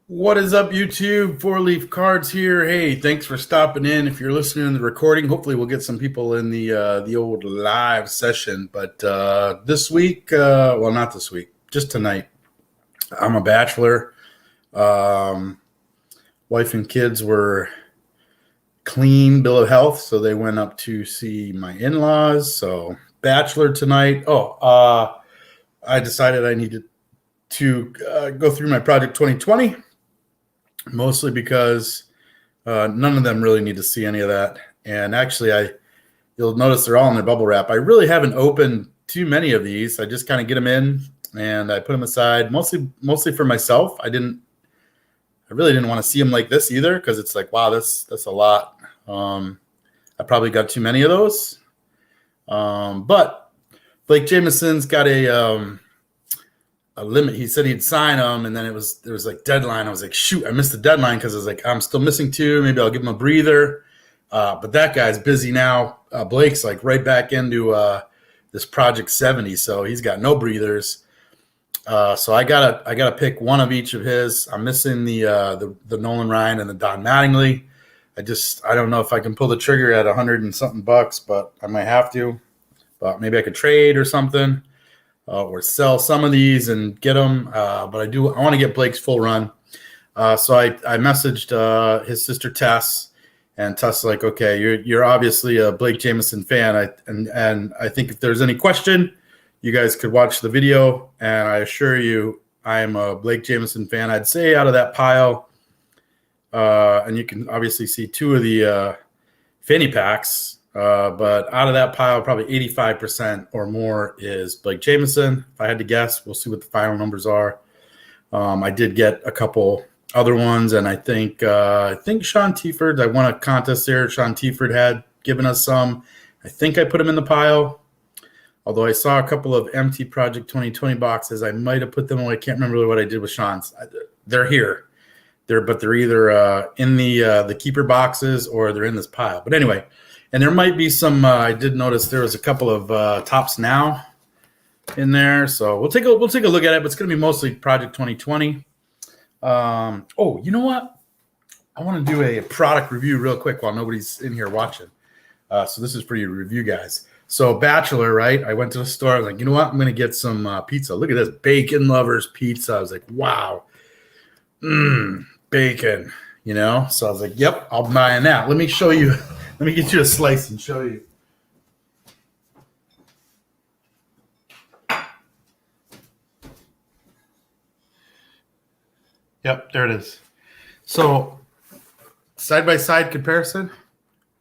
What is up, YouTube? Four Leaf Cards here. Hey, thanks for stopping in. If you're listening to the recording, hopefully we'll get some people in the old live session. But this week, well, not this week, just tonight. I'm a bachelor. Um, Wife and kids were clean bill of health, so they went up to see my in-laws. So bachelor tonight. I decided I needed to go through my project 2020. Mostly because none of them really need to see any of that. And actually, you'll notice they're all in their bubble wrap. I really haven't opened too many of these. I just kind of get them in and I put them aside, mostly for myself. I really didn't want to see them like this either because it's like, wow, that's a lot. I probably got too many of those. But Blake Jameson's got a limit. He said he'd sign them, and then there was like deadline. I was like, shoot, I missed the deadline because I was like, I'm still missing two. Maybe I'll give him a breather. But that guy's busy now. Blake's like right back into this Project 70, so he's got no breathers. So I gotta pick one of each of his. I'm missing the Nolan Ryan and the Don Mattingly. I don't know if I can pull the trigger at $100 and something bucks, but I might have to. But maybe I could trade or something. Or sell some of these and get them. But I want to get Blake's full run. So I messaged his sister Tess, and Tess like, okay, you're obviously a Blake Jameson fan. And I think if there's any question, you guys could watch the video. And I assure you, I am a Blake Jameson fan. I'd say out of that pile, and you can obviously see two of the fanny packs. But out of that pile, probably 85% or more is Blake Jameson. If I had to guess, we'll see what the final numbers are. I did get a couple other ones, and I think Sean Tieford, I won a contest there. Sean Tieford had given us some. I think I put him in the pile. Although I saw a couple of empty Project 2020 boxes, I might have put them away. I can't remember really what I did with Sean's. They're here. They're either in the keeper boxes or they're in this pile. But anyway. And there might be some. I did notice there was a couple of Tops Now in there, so we'll take a look at it. But it's going to be mostly Project 2020. You know what? I want to do a product review real quick while nobody's in here watching. So this is for you review guys. So Bachelor, right? I went to the store. I was like, you know what? I'm going to get some pizza. Look at this Bacon Lovers pizza. I was like, wow, bacon. You know. So I was like, yep, I'll buy that. Let me show you. Let me get you a slice and show you. Yep, there it is. So, side-by-side comparison.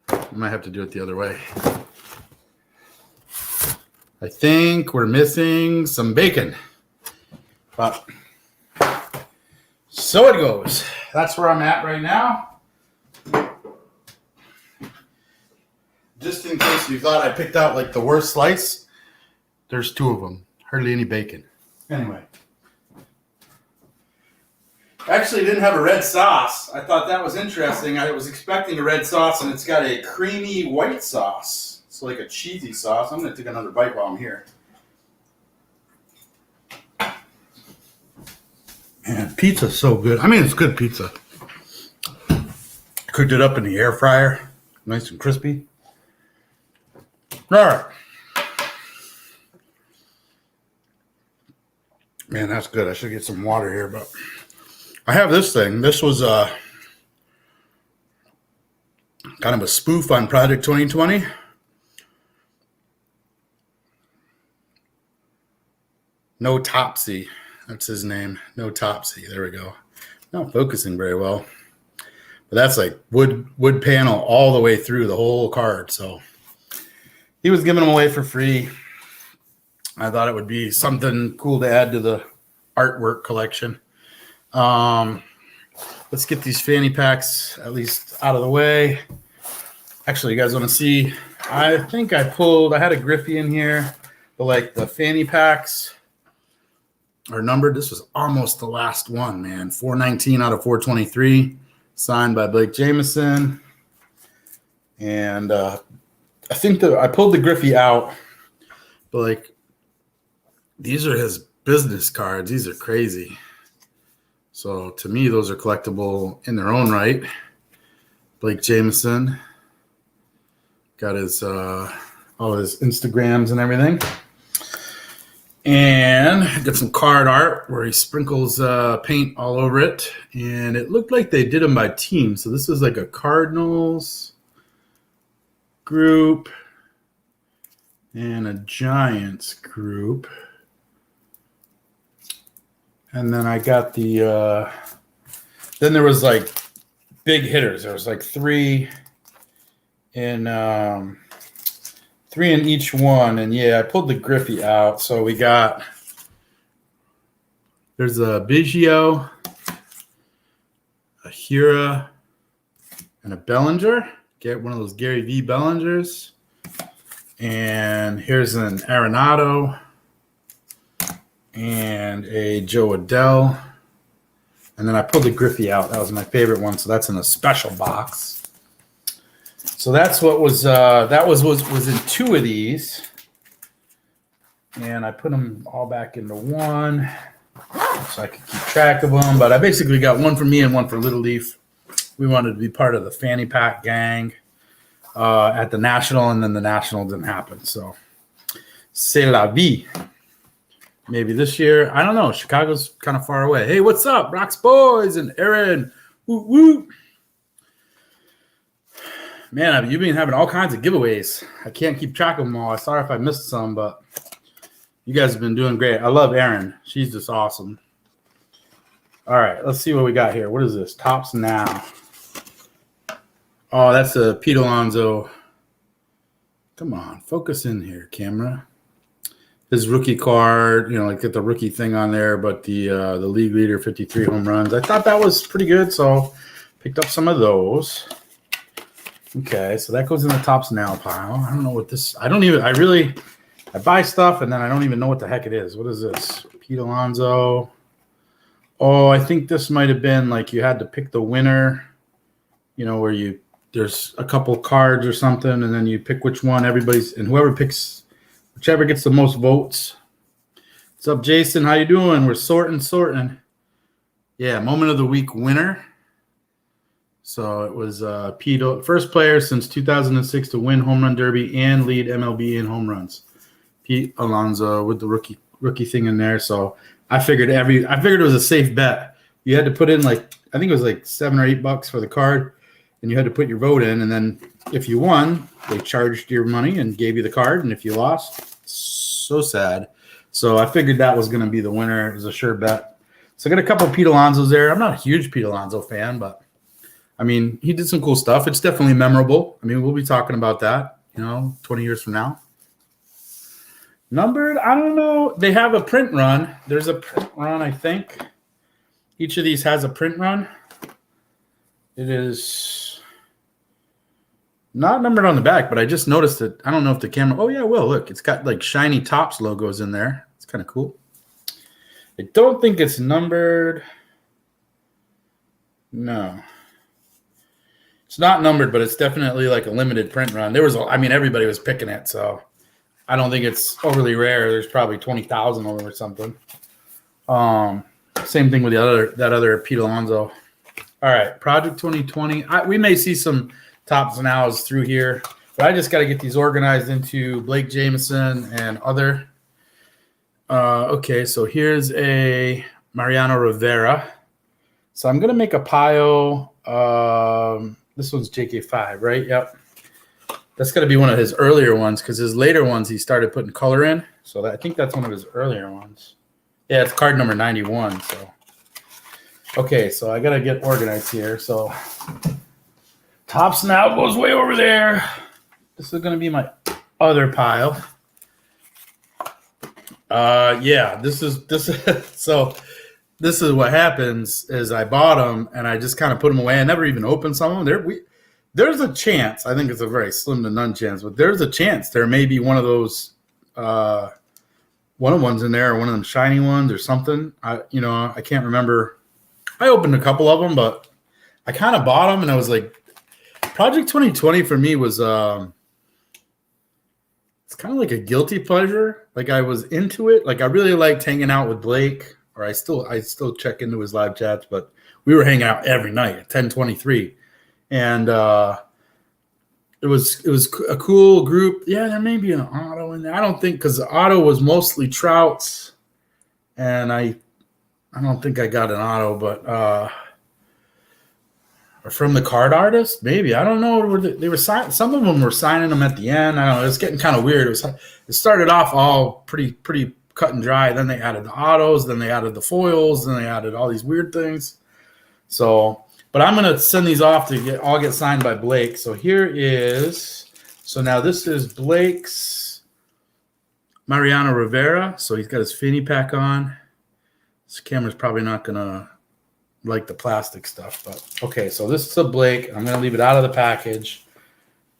I might have to do it the other way. I think we're missing some bacon. But, so it goes. That's where I'm at right now. Just in case you thought I picked out like the worst slice, there's two of them. Hardly any bacon. Anyway. Actually, it didn't have a red sauce. I thought that was interesting. I was expecting a red sauce, and it's got a creamy white sauce. It's like a cheesy sauce. I'm going to take another bite while I'm here. Man, pizza's so good. I mean, it's good pizza. Cooked it up in the air fryer. Nice and crispy. All right. Man, that's good. I should get some water here, but I have this thing. This was kind of a spoof on Project 2020. No Topsy. That's his name. No Topsy. There we go. Not focusing very well. But that's like wood panel all the way through the whole card. So he was giving them away for free. I thought it would be something cool to add to the artwork collection. Let's get these fanny packs at least out of the way. Actually, you guys want to see? I think I had a Griffey in here, but like the fanny packs are numbered. This was almost the last one, man. 419 out of 423, signed by Blake Jameson. And I think I pulled the Griffey out, but like these are his business cards. These are crazy. So to me, those are collectible in their own right. Blake Jameson got his all his Instagrams and everything. And got some card art where he sprinkles paint all over it. And it looked like they did them by team. So this is like a Cardinals group and a Giants group. And then I got the then there was like big hitters. There was like three in each one. And yeah, I pulled the Griffey out. So we got, there's a Biggio, a Hira, and a Bellinger. Get one of those Gary V. Bellingers. And here's an Arenado and a Joe Adell. And then I pulled the Griffey out. That was my favorite one. So that's in a special box. So that's what was in two of these. And I put them all back into one so I could keep track of them. But I basically got one for me and one for Little Leaf. We wanted to be part of the fanny pack gang at the National, and then the National didn't happen. So c'est la vie. Maybe this year. I don't know. Chicago's kind of far away. Hey, what's up, Rocks Boys and Aaron? Woo woo. Man, you've been having all kinds of giveaways. I can't keep track of them all. Sorry if I missed some, but you guys have been doing great. I love Erin. She's just awesome. All right, let's see what we got here. What is this? Tops Now. Oh, that's a Pete Alonso. Come on, focus in here, camera. His rookie card, like get the rookie thing on there, but the league leader, 53 home runs. I thought that was pretty good, so picked up some of those. Okay, so that goes in the Tops Now pile. I don't know what this. I buy stuff and then I don't even know what the heck it is. What is this? Pete Alonso. Oh, I think this might have been like you had to pick the winner. Where there's a couple cards or something, and then you pick which one and whichever gets the most votes. What's up, Jason? How you doing? We're sorting. Yeah, Moment of the Week winner. So it was Pete, first player since 2006 to win Home Run Derby and lead MLB in home runs. Pete Alonso with the rookie thing in there. So I figured it was a safe bet. You had to put in I think it was like $7 or $8 for the card, and you had to put your vote in, and then if you won, they charged your money and gave you the card, and if you lost, so sad. So I figured that was going to be the winner. It was a sure bet. So I got a couple of Pete Alonsos there. I'm not a huge Pete Alonso fan, but he did some cool stuff. It's definitely memorable. We'll be talking about that, 20 years from now. Numbered, I don't know. They have a print run. There's a print run, I think. Each of these has a print run. It is not numbered on the back, but I just noticed it. I don't know if the camera. Oh, yeah, well, look. It's got shiny Topps logos in there. It's kind of cool. I don't think it's numbered. No. It's not numbered, but it's definitely like a limited print run. Everybody was picking it, so I don't think it's overly rare. There's probably 20,000 of them or something. Same thing with that other Pete Alonso. All right, Project 2020. We may see some Tops Nows through here, but I just got to get these organized into Blake Jameson and other. Okay, so here's a Mariano Rivera. So I'm going to make a pile. This one's JK5, right? Yep. That's got to be one of his earlier ones because his later ones he started putting color in. So I think that's one of his earlier ones. Yeah, it's card number 91. So, okay, so I got to get organized here. So Tops Now goes way over there. This is going to be my other pile. Yeah, this is so. This is what happens is I bought them and I just kind of put them away. I never even opened some of them. There's a chance. I think it's a very slim to none chance, but there's a chance there may be one of those one of ones in there or one of them shiny ones or something. I can't remember. I opened a couple of them, but I kind of bought them and I was like, Project 2020 for me was it's kind of like a guilty pleasure. Like I was into it. Like I really liked hanging out with Blake. or I still check into his live chats, but we were hanging out every night at 10:23, and it was a cool group. Yeah, there may be an Otto in there. I don't think, because the Otto was mostly Trouts, and I don't think I got an Otto, but or from the card artist, maybe. I don't know. They were some of them were signing them at the end. I don't know. It was getting kind of weird. It started off all pretty cut and dry. Then they added the autos. Then they added the foils. Then they added all these weird things. So, but I'm gonna send these off to all get signed by Blake. So here is. So now this is Blake's Mariano Rivera. So he's got his fanny pack on. This camera's probably not gonna like the plastic stuff, but okay. So this is a Blake. I'm gonna leave it out of the package.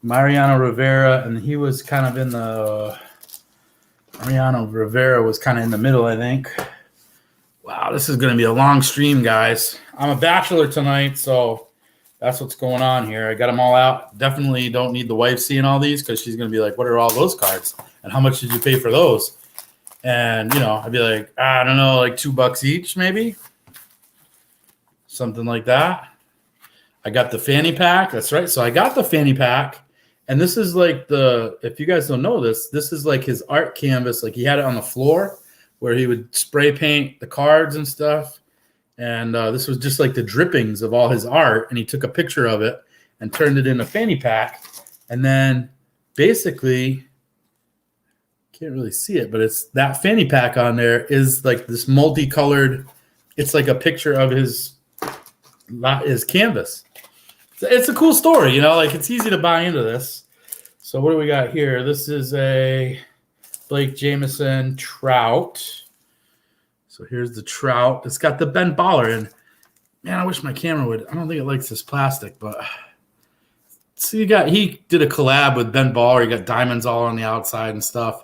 Mariano Rivera, and he was kind of in the. Mariano Rivera was kind of in the middle, I think. Wow, this is gonna be a long stream, guys. I'm a bachelor tonight, so that's what's going on here. I got them all out. Definitely don't need the wife seeing all these, because she's gonna be like, "What are all those cards? And how much did you pay for those?" And I'd be like, I don't know, like $2 each, maybe. Something like that. I got the fanny pack. That's right. So I got the fanny pack. And this is like if you guys don't know this is like his art canvas. Like he had it on the floor where he would spray paint the cards and stuff. And this was just like the drippings of all his art. And he took a picture of it and turned it in a fanny pack. And then basically, can't really see it, but it's that fanny pack on there is like this multicolored. It's like a picture of his canvas. It's a cool story, like it's easy to buy into this. So what do we got here? This is a Blake Jameson Trout. So here's the Trout. It's got the Ben Baller in. Man, I wish my camera would. I don't think it likes this plastic, but so he did a collab with Ben Baller. He got diamonds all on the outside and stuff.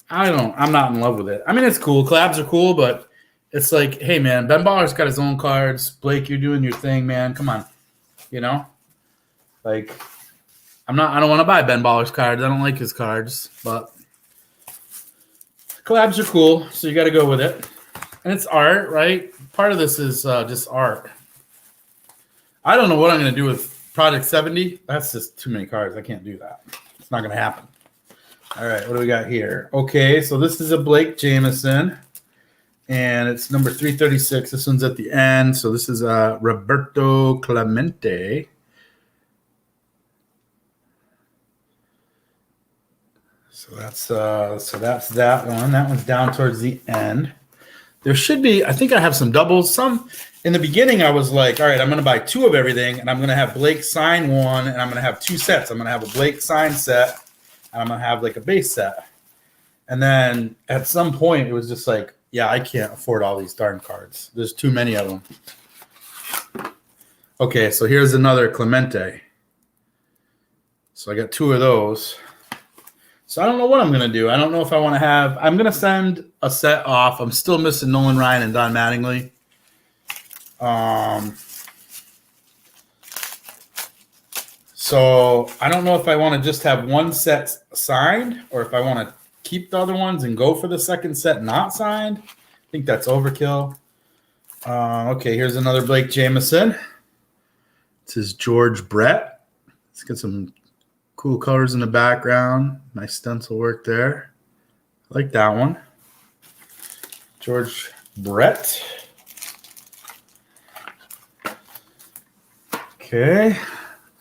I'm not in love with it. I mean, it's cool. Collabs are cool, but it's like, hey, man, Ben Baller's got his own cards. Blake, you're doing your thing, man. Come on. Like, I don't want to buy Ben Baller's cards. I don't like his cards, but collabs are cool, so you got to go with it. And it's art, right? Part of this is just art. I don't know what I'm going to do with Project 70. That's just too many cards. I can't do that. It's not going to happen. All right, what do we got here? Okay, so this is a Blake Jameson. And it's number 336. This one's at the end. So this is Roberto Clemente. So that's that one. That one's down towards the end. There should be, I think I have some doubles. Some in the beginning I was like, all right, I'm going to buy 2 of everything, and I'm going to have Blake sign 1, and I'm going to have 2 sets. I'm going to have a Blake sign set, and I'm going to have like a base set. And then at some point it was just like, yeah, I can't afford all these darn cards. There's too many of them. Okay, so here's another Clemente. So I got 2 of those. So I don't know what I'm going to do. I don't know if I want to have – I'm going to send a set off. I'm still missing Nolan Ryan and Don Mattingly. So I don't know if I want to just have one set signed, or if I want to keep the other ones and go for the second set not signed. I think that's overkill. Okay, here's another Blake Jameson. This is George Brett. Let's get some cool colors in the background. Nice stencil work there. I like that one. George Brett. Okay.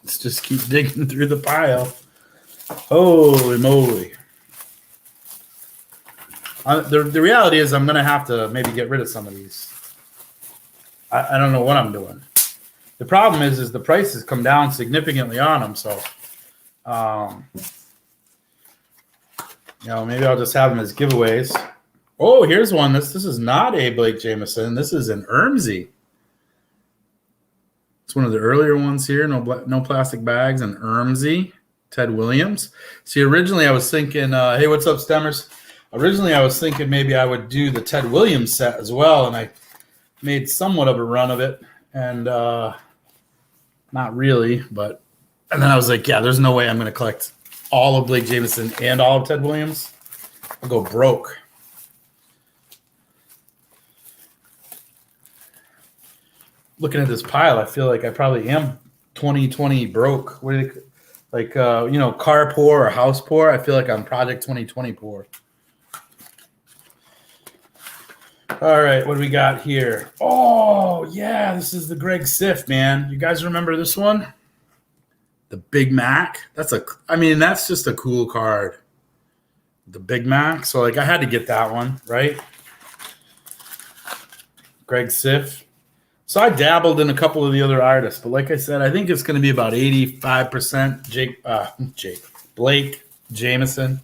Let's just keep digging through the pile. Holy moly. The reality is I'm going to have to maybe get rid of some of these. I don't know what I'm doing. The problem is the prices come down significantly on them. So, maybe I'll just have them as giveaways. Oh, here's one. This is not a Blake Jameson. This is an Ermsey. It's one of the earlier ones here. No plastic bags. An Ermsey. Ted Williams. See, originally I was thinking, hey, what's up, Stemmers? Originally, I was thinking maybe I would do the Ted Williams set as well, and I made somewhat of a run of it, and not really, but and then I was like, yeah, there's no way I'm going to collect all of Blake Jameson and all of Ted Williams. I'll go broke. looking at this pile, I feel like I probably am 2020 broke. What do you, like, car poor or house poor? I feel like I'm Project 2020 poor. All right, what do we got here? Oh, yeah, this is the Greg Siff, man. You guys remember this one? The Big Mac. That's just a cool card. The Big Mac. So, like, I had to get that one, right? Greg Siff. So I dabbled in a couple of the other artists, but like I said, I think it's going to be about 85% Blake Jameson.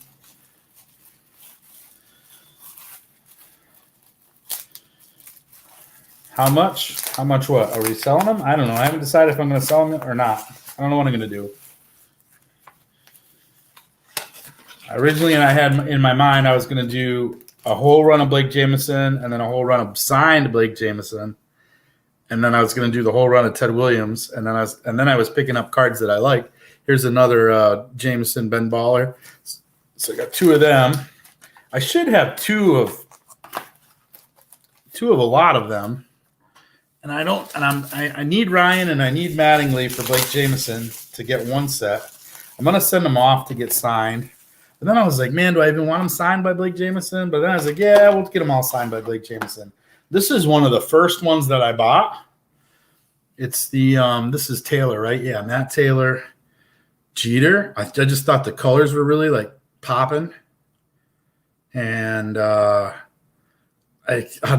How much? How much what? Are we selling them? I don't know. I haven't decided if I'm going to sell them or not. I don't know what I'm going to do. Originally, I had in my mind I was going to do a whole run of Blake Jameson and then a whole run of signed Blake Jameson. And then I was going to do the whole run of Ted Williams, and then I was picking up cards that I liked. Here's another Jameson Ben Baller. So I got two of them. I should have two of a lot of them, and I don't. And I need Ryan and I need Mattingly for Blake Jameson to get one set. I'm going to send them off to get signed. But then I was like, man, do I even want them signed by Blake Jameson? But then I was like, yeah, we'll get them all signed by Blake Jameson. This is one of the first ones that I bought. It's the this is Taylor, right? Yeah, Matt Taylor, Jeter. I just thought the colors were really like popping, and I'll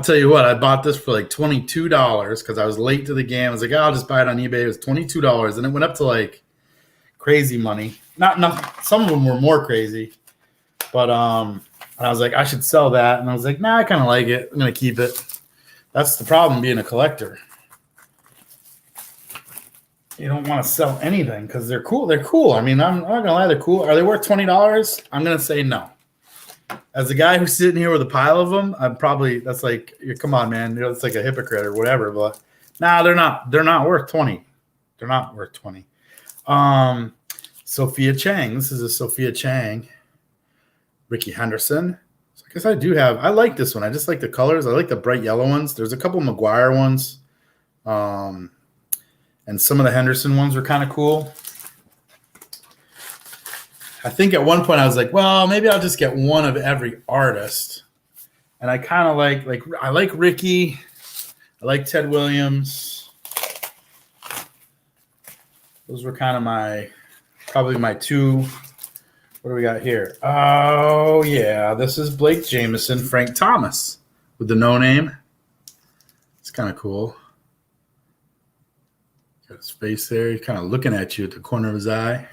tell you what, I bought this for like $22 because I was late to the game. I was like, I'll just buy it on eBay. It was $22, and it went up to like crazy money. Not some of them were more crazy, but and I was like, I should sell that, and I was like, nah, I kind of like it. I'm gonna keep it. That's the problem being a collector. You don't want to sell anything because they're cool. They're cool. I mean, I'm not gonna lie, they're cool. Are they worth $20? I'm gonna say no. As a guy who's sitting here with a pile of them, that's like, come on, man, it's like a hypocrite or whatever. But nah, they're not. They're not worth 20. They're not worth 20. Sophia Chang. This is a Sophia Chang. Ricky Henderson. So I guess I like this one. I just like the colors. I like the bright yellow ones. There's a couple McGuire ones. And some of the Henderson ones were kind of cool. I think at one point I was like, well, maybe I'll just get one of every artist. And I kind of I like Ricky. I like Ted Williams. Those were kind of probably my two. What do we got here? Oh, yeah. This is Blake Jameson, Frank Thomas with the no name. It's kind of cool. Got his face there. He's kind of looking at you at the corner of his eye.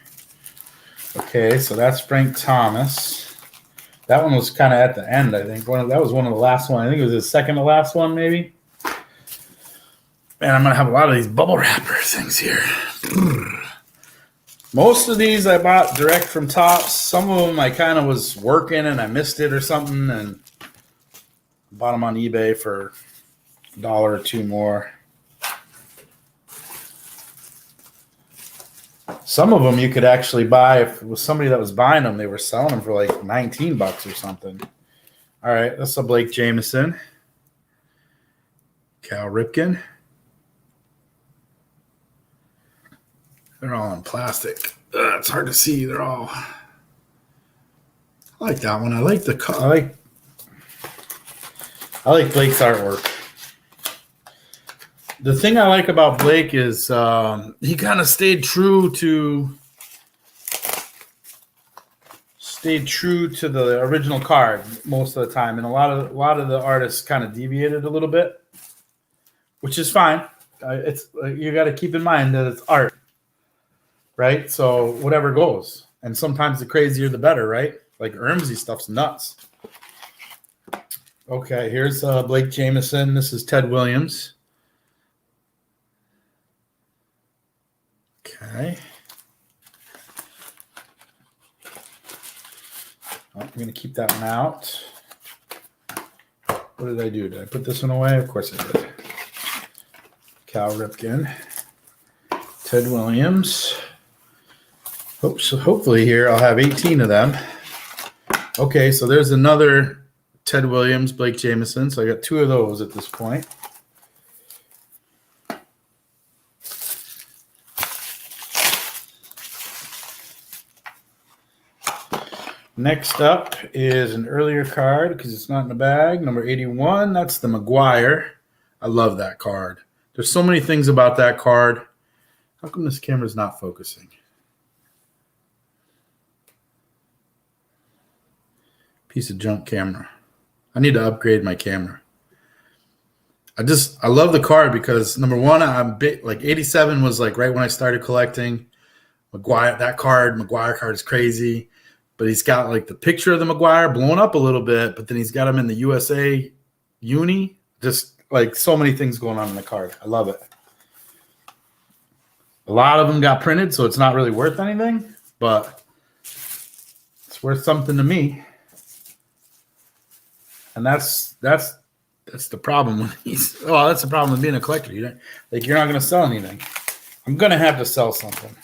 Okay, so that's Frank Thomas. That one was kind of at the end, I think. That was one of the last one. I think it was his second to last one, maybe. Man, I'm going to have a lot of these bubble wrapper things here. Most of these I bought direct from Topps. Some of them I kind of was working and I missed it or something and bought them on eBay for $1 or $2 more. Some of them you could actually buy if it was somebody that was buying them. They were selling them for like $19 or something. All right, that's a Blake Jameson. Cal Ripken. They're all in plastic. It's hard to see. They're all. I like that one. I like Blake's artwork. The thing I like about Blake is he kind of stayed true to the original card most of the time, and a lot of the artists kind of deviated a little bit, which is fine. It's you got to keep in mind that it's art, right? So whatever goes, and sometimes the crazier the better, right? Like Ermsey stuff's nuts. Okay, here's Blake Jameson. This is Ted Williams. Okay. Oh, I'm going to keep that one out. What did I do? Did I put this one away? Of course I did. Cal Ripken. Ted Williams. Hopefully here I'll have 18 of them. Okay, so there's another Ted Williams, Blake Jameson. So I got 2 of those at this point. Next up is an earlier card because it's not in the bag. Number 81. That's the McGuire. I love that card. There's so many things about that card. How come this camera's not focusing? Piece of junk camera. I need to upgrade my camera. I love the card because number one, I'm big, like 87 was like right when I started collecting. McGuire card is crazy, but he's got like the picture of the McGuire blown up a little bit, but then he's got him in the USA uni. Just like so many things going on in the card. I love it. A lot of them got printed, so it's not really worth anything, but it's worth something to me. And that's the problem when that's the problem with being a collector. You're not going to sell anything. I'm going to have to sell something.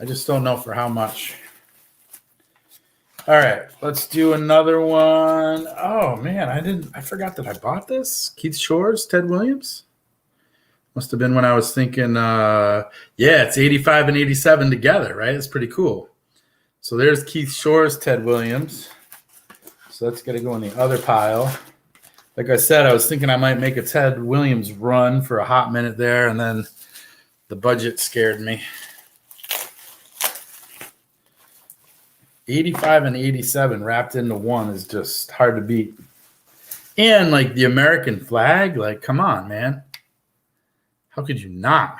I just don't know for how much. All right, let's do another one. Oh man, I forgot that I bought this. Keith Shores, Ted Williams. Must have been when I was thinking, it's 85 and 87 together, right? It's pretty cool. So there's Keith Shores, Ted Williams. So that's going to go in the other pile. Like I said, I was thinking I might make a Ted Williams run for a hot minute there, and then the budget scared me. 85 and 87 wrapped into one is just hard to beat. And like the American flag, like, come on, man. How could you not?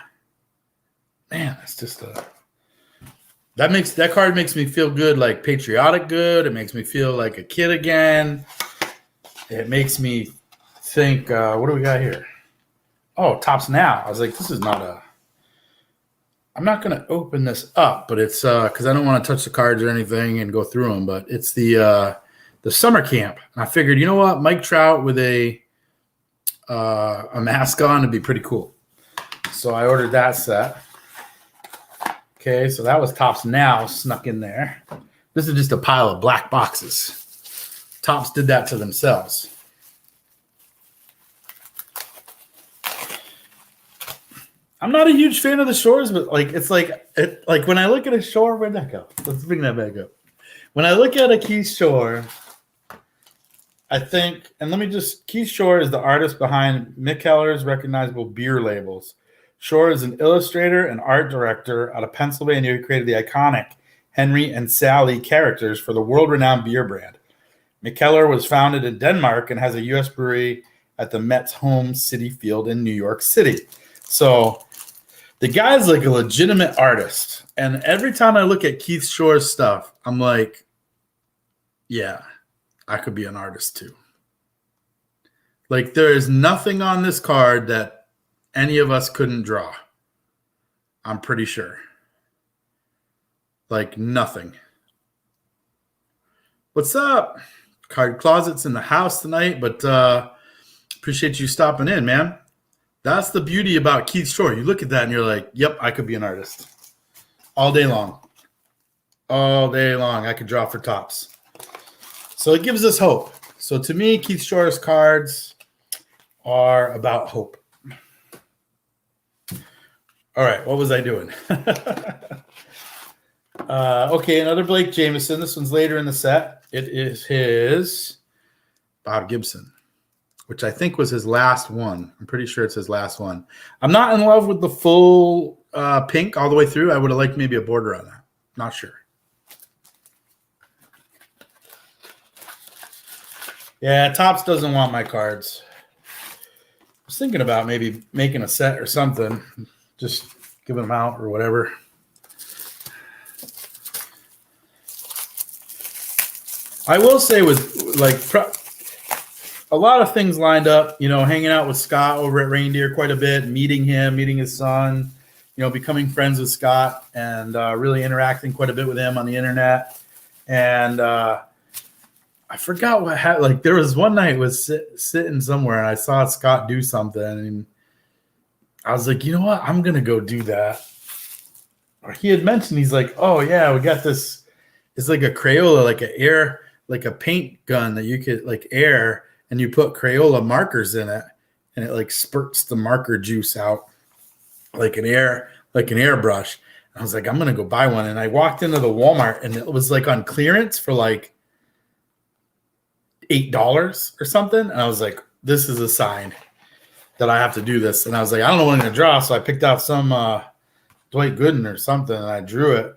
Man, it's just that card makes me feel good, like patriotic good. It makes me feel like a kid again. It makes me think, what do we got here? Oh, Topps Now. I was like, this is not I'm not going to open this up, but it's because I don't want to touch the cards or anything and go through them, but it's the summer camp. And I figured, you know what? Mike Trout with a mask on would be pretty cool. So I ordered that set. Okay, so that was Topps Now snuck in there. This is just a pile of black boxes. Topps did that to themselves. I'm not a huge fan of the Shores, but like when I look at a Shore, where'd that go? Let's bring that back up. When I look at a Keith Shore, I think, Keith Shore is the artist behind Mick Heller's recognizable beer labels. Shore is an illustrator and art director out of Pennsylvania who created the iconic Henry and Sally characters for the world-renowned beer brand. Mikkeller was founded in Denmark and has a U.S. brewery at the Mets home City Field in New York City. So the guy's like a legitimate artist. And every time I look at Keith Shore's stuff, I'm like, yeah, I could be an artist too. Like there is nothing on this card that any of us couldn't draw. I'm pretty sure. Like nothing. What's up? Card Closet's in the house tonight, but appreciate you stopping in, man. That's the beauty about Keith Shore. You look at that and you're like, yep, I could be an artist. All day long. All day long. I could draw for Topps. So it gives us hope. So to me, Keith Shore's cards are about hope. All right, what was I doing? Okay, another Blake Jameson. This one's later in the set. It is his Bob Gibson, which I think was his last one. I'm pretty sure it's his last one. I'm not in love with the full pink all the way through. I would have liked maybe a border on that. Not sure. Yeah, Topps doesn't want my cards. I was thinking about maybe making a set or something. Just giving them out or whatever. I will say with like a lot of things lined up, hanging out with Scott over at Reindeer quite a bit, meeting him, meeting his son, becoming friends with Scott and really interacting quite a bit with him on the internet. And I forgot what happened. Like there was one night was sitting somewhere and I saw Scott do something and I was like, you know what? I'm going to go do that. Or he had mentioned, he's like, oh yeah, we got this. It's like a Crayola, like a paint gun that you could like air and you put Crayola markers in it and it like spurts the marker juice out like an airbrush. I was like, I'm going to go buy one. And I walked into the Walmart and it was like on clearance for like $8 or something. And I was like, this is a sign that I have to do this. And I was like, I don't know what I'm going to draw. So I picked out some Dwight Gooden or something and I drew it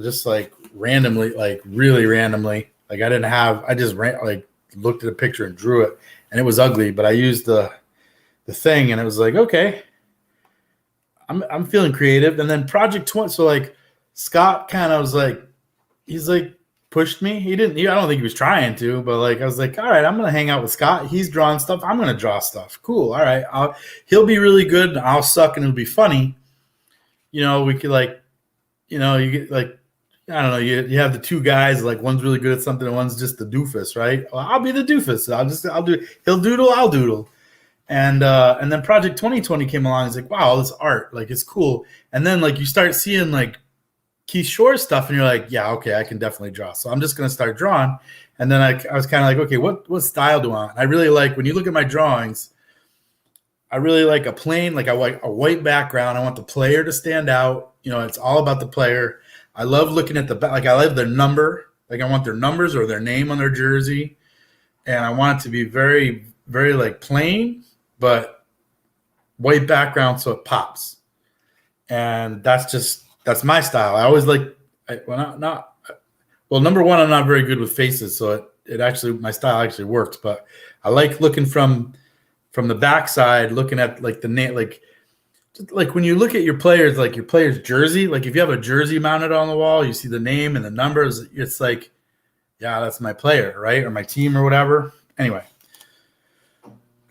just like randomly, like really randomly. Like I just like looked at a picture and drew it and it was ugly, but I used the thing and it was like, okay, I'm feeling creative. And then Project 20. So like Scott kind of was like, he's like pushed me. I don't think he was trying to, but like, I was like, all right, I'm going to hang out with Scott. He's drawing stuff. I'm going to draw stuff. Cool. All right. He'll be really good. And I'll suck and it'll be funny. We could like, you get like, I don't know. You have the two guys, like one's really good at something and one's just the doofus, right? Well, I'll be the doofus. He'll doodle, I'll doodle. And then Project 2020 came along. It's like, wow, this art, like it's cool. And then like you start seeing like Keith Shore's stuff, and you're like, yeah, okay, I can definitely draw. So I'm just gonna start drawing. And then I was kind of like, okay, what style do I want? I really like when you look at my drawings. I really like a plain, like a white background. I want the player to stand out. It's all about the player. I love looking at like I love their number. Like I want their numbers or their name on their jersey, and I want it to be very, very like plain, but white background so it pops. And that's my style. I always like number one, I'm not very good with faces, so it actually my style actually works. But I like looking from the backside, looking at like the name, like when you look at your players, like your player's jersey, like if you have a jersey mounted on the wall, you see the name and the numbers. It's like, yeah, that's my player, right? Or my team or whatever. Anyway,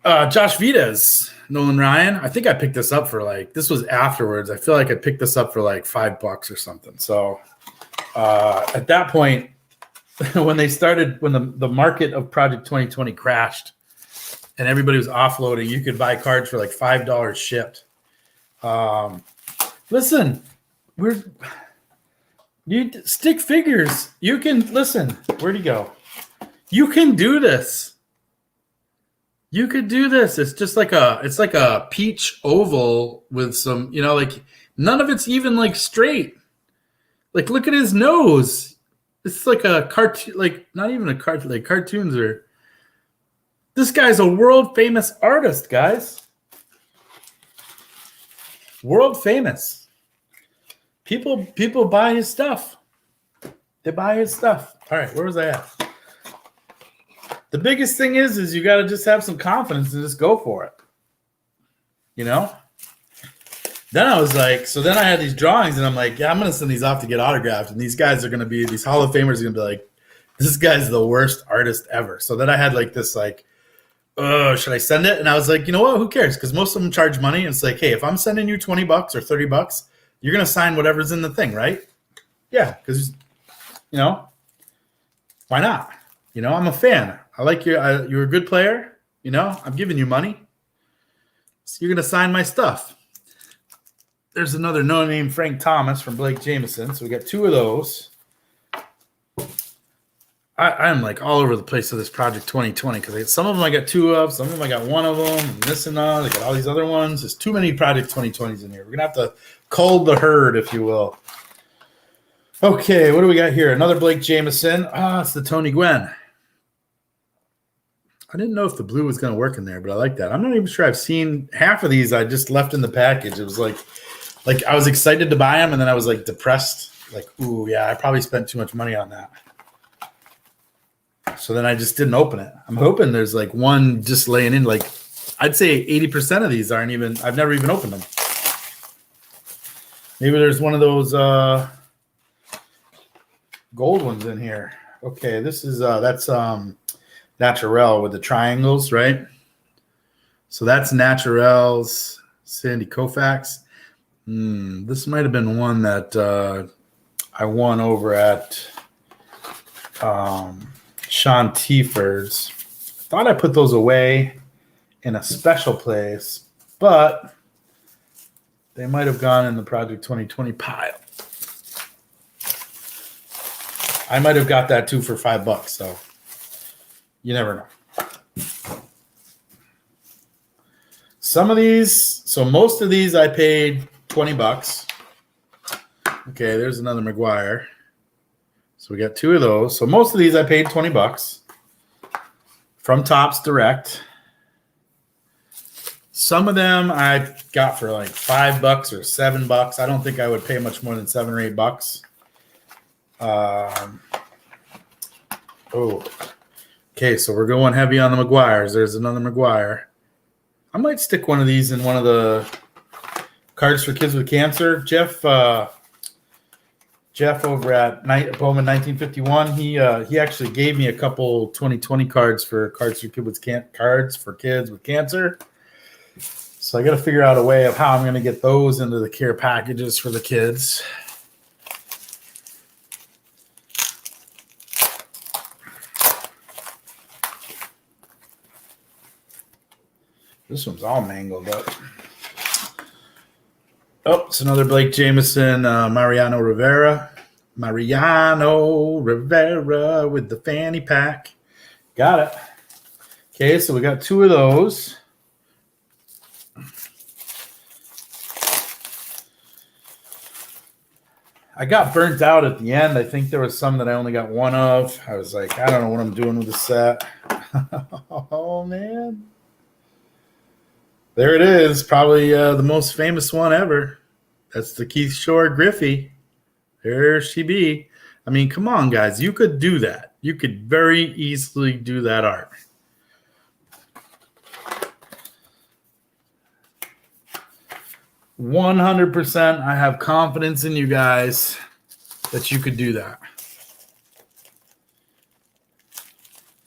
Josh Vides, Nolan Ryan. I think I picked this up for this was afterwards. I feel like I picked this up for like $5 or something. So at that point, when the market of Project 2020 crashed and everybody was offloading, you could buy cards for like $5 shipped. Listen, stick figures. You can listen. Where'd he go? You can do this. You could do this. It's just like a peach oval with some, like none of it's even like straight. Like look at his nose. It's like a cartoon, like not even a cartoon. Like cartoons are. This guy's a world famous artist, guys. World famous. People buy his stuff. They buy his stuff. All right, where was I at? The biggest thing is you got to just have some confidence and just go for it. Then I was like, so then I had these drawings and I'm like, yeah, I'm going to send these off to get autographed. And these guys are going to be, these Hall of Famers are going to be like, this guy's the worst artist ever. So then I had like this like, oh, should I send it? And I was like, you know what? Who cares? Because most of them charge money. And it's like, hey, if I'm sending you $20 or $30, you're going to sign whatever's in the thing, right? Yeah, because, why not? I'm a fan. I like you. You're a good player. I'm giving you money. So you're going to sign my stuff. There's another no-name Frank Thomas from Blake Jameson. So we got two of those. I'm like all over the place with this Project 2020 because some of them I got two of, some of them I got one of them, and this and that. I got all these other ones. There's too many Project 2020s in here. We're going to have to cull the herd, if you will. Okay, what do we got here? Another Blake Jameson. It's the Tony Gwynn. I didn't know if the blue was going to work in there, but I like that. I'm not even sure I've seen half of these. I just left in the package. It was like I was excited to buy them, and then I was like depressed. Like, ooh, yeah, I probably spent too much money on that. So then I just didn't open it. I'm hoping there's like one just laying in. Like, I'd say 80% of these aren't even. I've never even opened them. Maybe there's one of those gold ones in here. Okay, this is that's Naturel with the triangles, right? So that's Naturel's Sandy Koufax. This might have been one that I won over at Sean Tieford's. Thought I put those away in a special place, but they might have gone in the Project 2020 pile. I might have got that too for $5, so you never know. Some of these, so most of these I paid $20. Okay, there's another McGuire. So we got 2 of those. So most of these I paid $20 from Topps Direct. Some of them I got for like $5 or $7. I don't think I would pay much more than $7 or $8. Okay, so we're going heavy on the McGuires. There's another McGuire. I might stick one of these in one of the cards for kids with cancer. Jeff over at Bowman 1951, he actually gave me a couple 2020 cards for kids with cancer. So I got to figure out a way of how I'm going to get those into the care packages for the kids. This one's all mangled up. Oh, it's another Blake Jameson, Mariano Rivera. Mariano Rivera with the fanny pack. Got it. Okay, so we got 2 of those. I got burnt out at the end. I think there was some that I only got 1 of. I was like, I don't know what I'm doing with the set. Oh, man. There it is. Probably the most famous one ever. That's the Keith Shore Griffey. There she be. I mean, come on, guys. You could do that. You could very easily do that art. $100%. I have confidence in you guys that you could do that.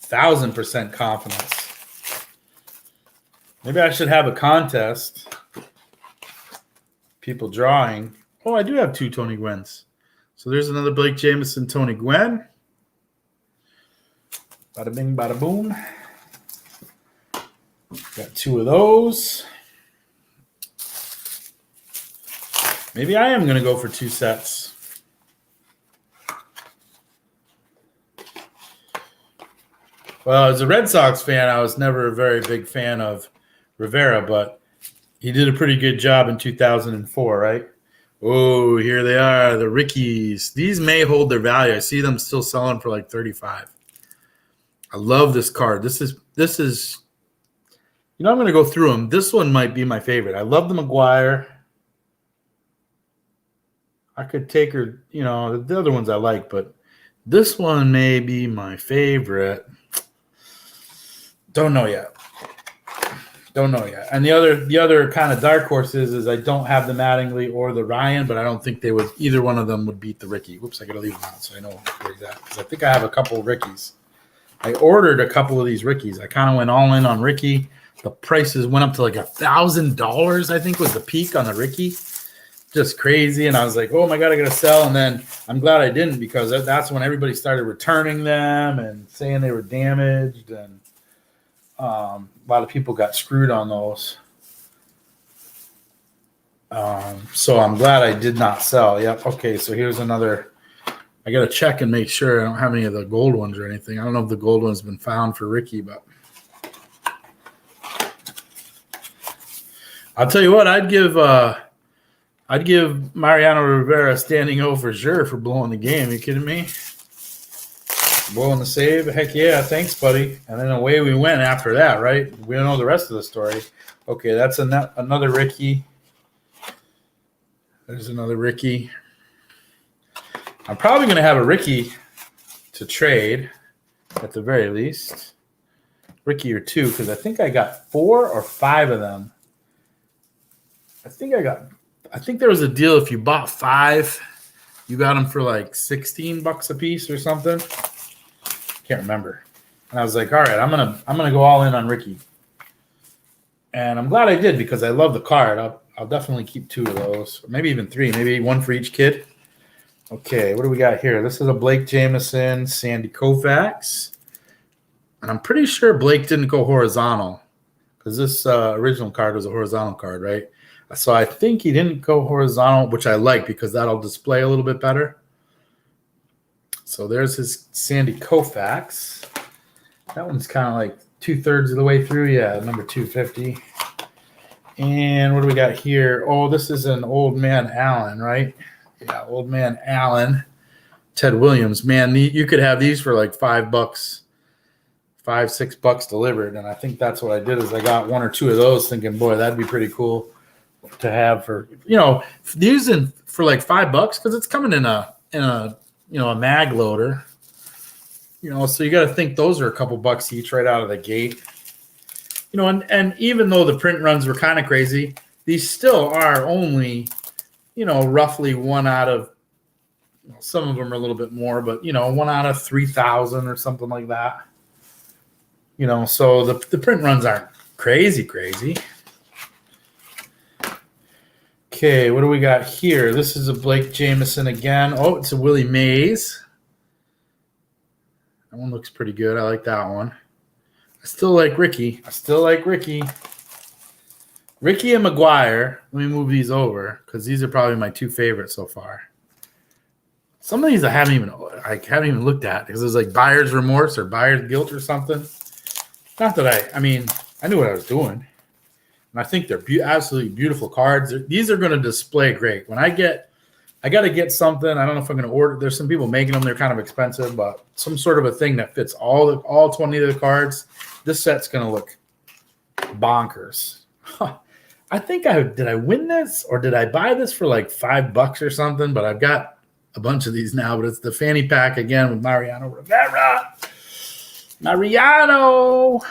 1,000% confidence. Maybe I should have a contest. People drawing. Oh, I do have 2 Tony Gwyns. So there's another Blake Jameson Tony Gwynn. Bada bing, bada boom. Got 2 of those. Maybe I am going to go for 2 sets. Well, as a Red Sox fan, I was never a very big fan of Rivera, but he did a pretty good job in 2004, right? Oh, here they are, the Rickies. These may hold their value. I see them still selling for like $35. I love this card. This is I'm going to go through them. This one might be my favorite. I love the McGuire. I could take her, the other ones I like, but this one may be my favorite. Don't know yet. And the other kind of dark horse is I don't have the Mattingly or the Ryan, but I don't think either one of them would beat the Ricky. Whoops, I got to leave them out so I know where he's at. Because I think I have a couple of Rickies. I ordered a couple of these Rickies. I kind of went all in on Ricky. The prices went up to like $1,000, I think was the peak on the Ricky. Just crazy. And I was like, oh my God, I got to sell. And then I'm glad I didn't, because that's when everybody started returning them and saying they were damaged. And a lot of people got screwed on those. So I'm glad I did not sell. Yep. Okay. So here's another. I got to check and make sure I don't have any of the gold ones or anything. I don't know if the gold one's been found for Ricky, but I'll tell you what, I'd give Mariano Rivera a standing O for sure for blowing the game. Are you kidding me? Blowing the save? Heck yeah. Thanks, buddy. And then away we went after that, right? We don't know the rest of the story. Okay, that's another Ricky. There's another Ricky. I'm probably going to have a Ricky to trade at the very least. Ricky or 2, because I think I got 4 or 5 of them. I think there was a deal if you bought 5, you got them for like $16 a piece or something. Can't remember. And I was like, all right, I'm gonna go all in on Ricky. And I'm glad I did, because I love the card. I'll definitely keep 2 of those, or maybe even 3, maybe 1 for each kid. Okay, what do we got here? This is a Blake Jameson, Sandy Koufax. And I'm pretty sure Blake didn't go horizontal, because this original card was a horizontal card, right? So I think he didn't go horizontal, which I like, because that'll display a little bit better. So there's his Sandy Koufax. That one's kind of like 2/3 of the way through. Yeah, number 250. And what do we got here? Oh, this is an old man Allen, right? Yeah, old man Allen, Ted Williams. Man, you could have these for like $5, $5-6 delivered. And I think that's what I did is I got one or two of those thinking, boy, that'd be pretty cool to have for, using for like $5 because it's coming in a a mag loader. So you got to think those are a couple bucks each right out of the gate. And even though the print runs were kind of crazy, these still are only, roughly one out of, some of them are a little bit more, but, one out of 3,000 or something like that. So the print runs aren't crazy. Okay, what do we got here? This is a Blake Jameson again. Oh, it's a Willie Mays. That one looks pretty good. I like that one. I still like Ricky. Ricky and McGuire. Let me move these over because these are probably my two favorites so far. Some of these I haven't even looked at because it's like buyer's remorse or buyer's guilt or something. Not that I knew what I was doing. And I think they're absolutely beautiful cards. These are going to display great. When I got to get something. I don't know if I'm going to order. There's some people making them. They're kind of expensive, but some sort of a thing that fits all 20 of the cards. This set's going to look bonkers. I think did I win this or did I buy this for like $5 or something? But I've got a bunch of these now. But it's the fanny pack again with Mariano Rivera. Mariano,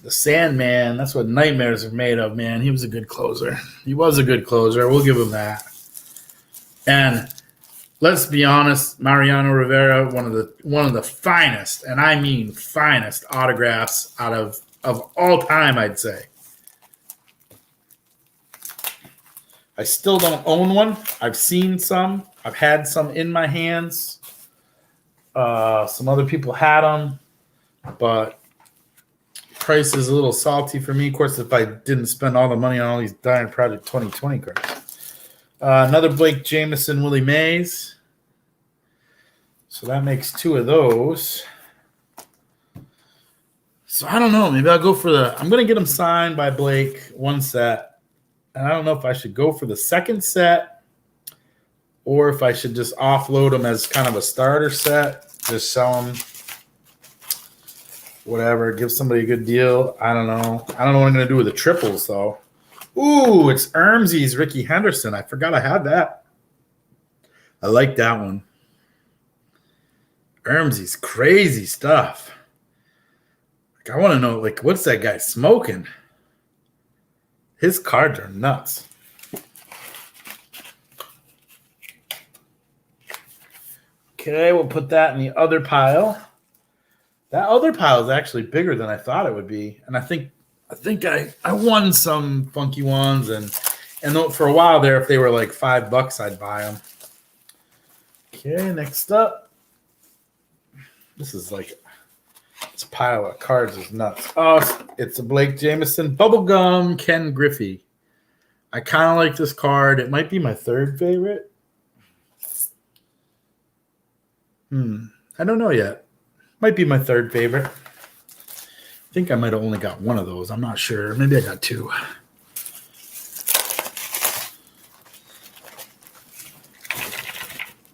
the Sandman. That's what nightmares are made of, man. He was a good closer. We'll give him that. And let's be honest, Mariano Rivera, one of the finest, and I mean finest autographs of all time, I'd say. I still don't own one. I've seen some. I've had some in my hands. Some other people had them, but price is a little salty for me. Of course, if I didn't spend all the money on all these Diamond Project 2020 cards. Another Blake Jameson, Willie Mays. So that makes two of those. So I don't know. Maybe I'll go for I'm going to get them signed by Blake, one set. And I don't know if I should go for the second set or if I should just offload them as kind of a starter set. Just sell them. Whatever. Give somebody a good deal. I don't know. I don't know what I'm going to do with the triples, though. Ooh, it's Ermsey's Ricky Henderson. I forgot I had that. I like that one. Ermsey's crazy stuff. I want to know, what's that guy smoking? His cards are nuts. Okay, we'll put that in the other pile. That other pile is actually bigger than I thought it would be. And I think I won some funky ones. And for a while there, if they were like $5, I'd buy them. Okay, next up. This is it's a pile of cards is nuts. Oh, it's a Blake Jameson Bubblegum Ken Griffey. I kind of like this card. It might be my third favorite. I don't know yet. Might be my third favorite. I think I might have only got one of those. I'm not sure. Maybe I got two.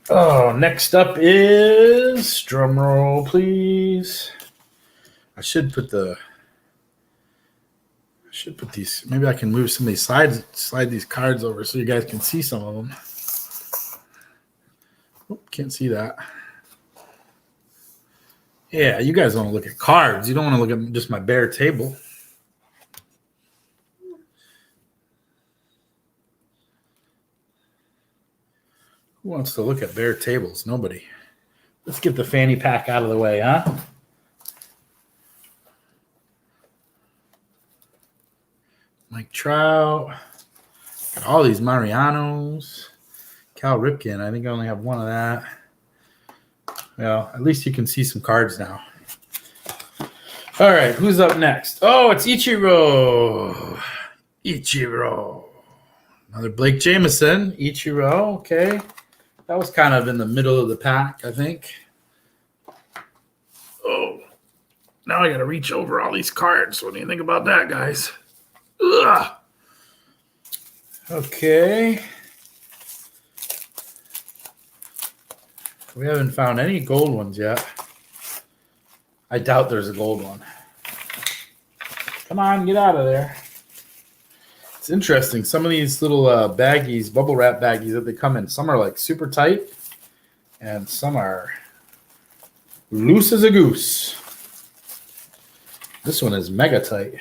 Oh, next up is, drum roll, please. I should put these, maybe I can move some of these slide these cards over so you guys can see some of them. Oh, can't see that. Yeah, you guys want to look at cards. You don't want to look at just my bare table. Who wants to look at bare tables? Nobody. Let's get the fanny pack out of the way, huh? Mike Trout. Got all these Marianos. Cal Ripken. I think I only have one of that. Well, at least you can see some cards now. All right, who's up next? Oh, it's Ichiro. Another Blake Jameson. Ichiro, okay. That was kind of in the middle of the pack, I think. Oh, now I got to reach over all these cards. What do you think about that, guys? Ugh. Okay. We haven't found any gold ones yet. I doubt there's a gold one. Come on, get out of there. It's interesting. Some of these little baggies, bubble wrap baggies that they come in, some are like super tight and some are loose as a goose. This one is mega tight.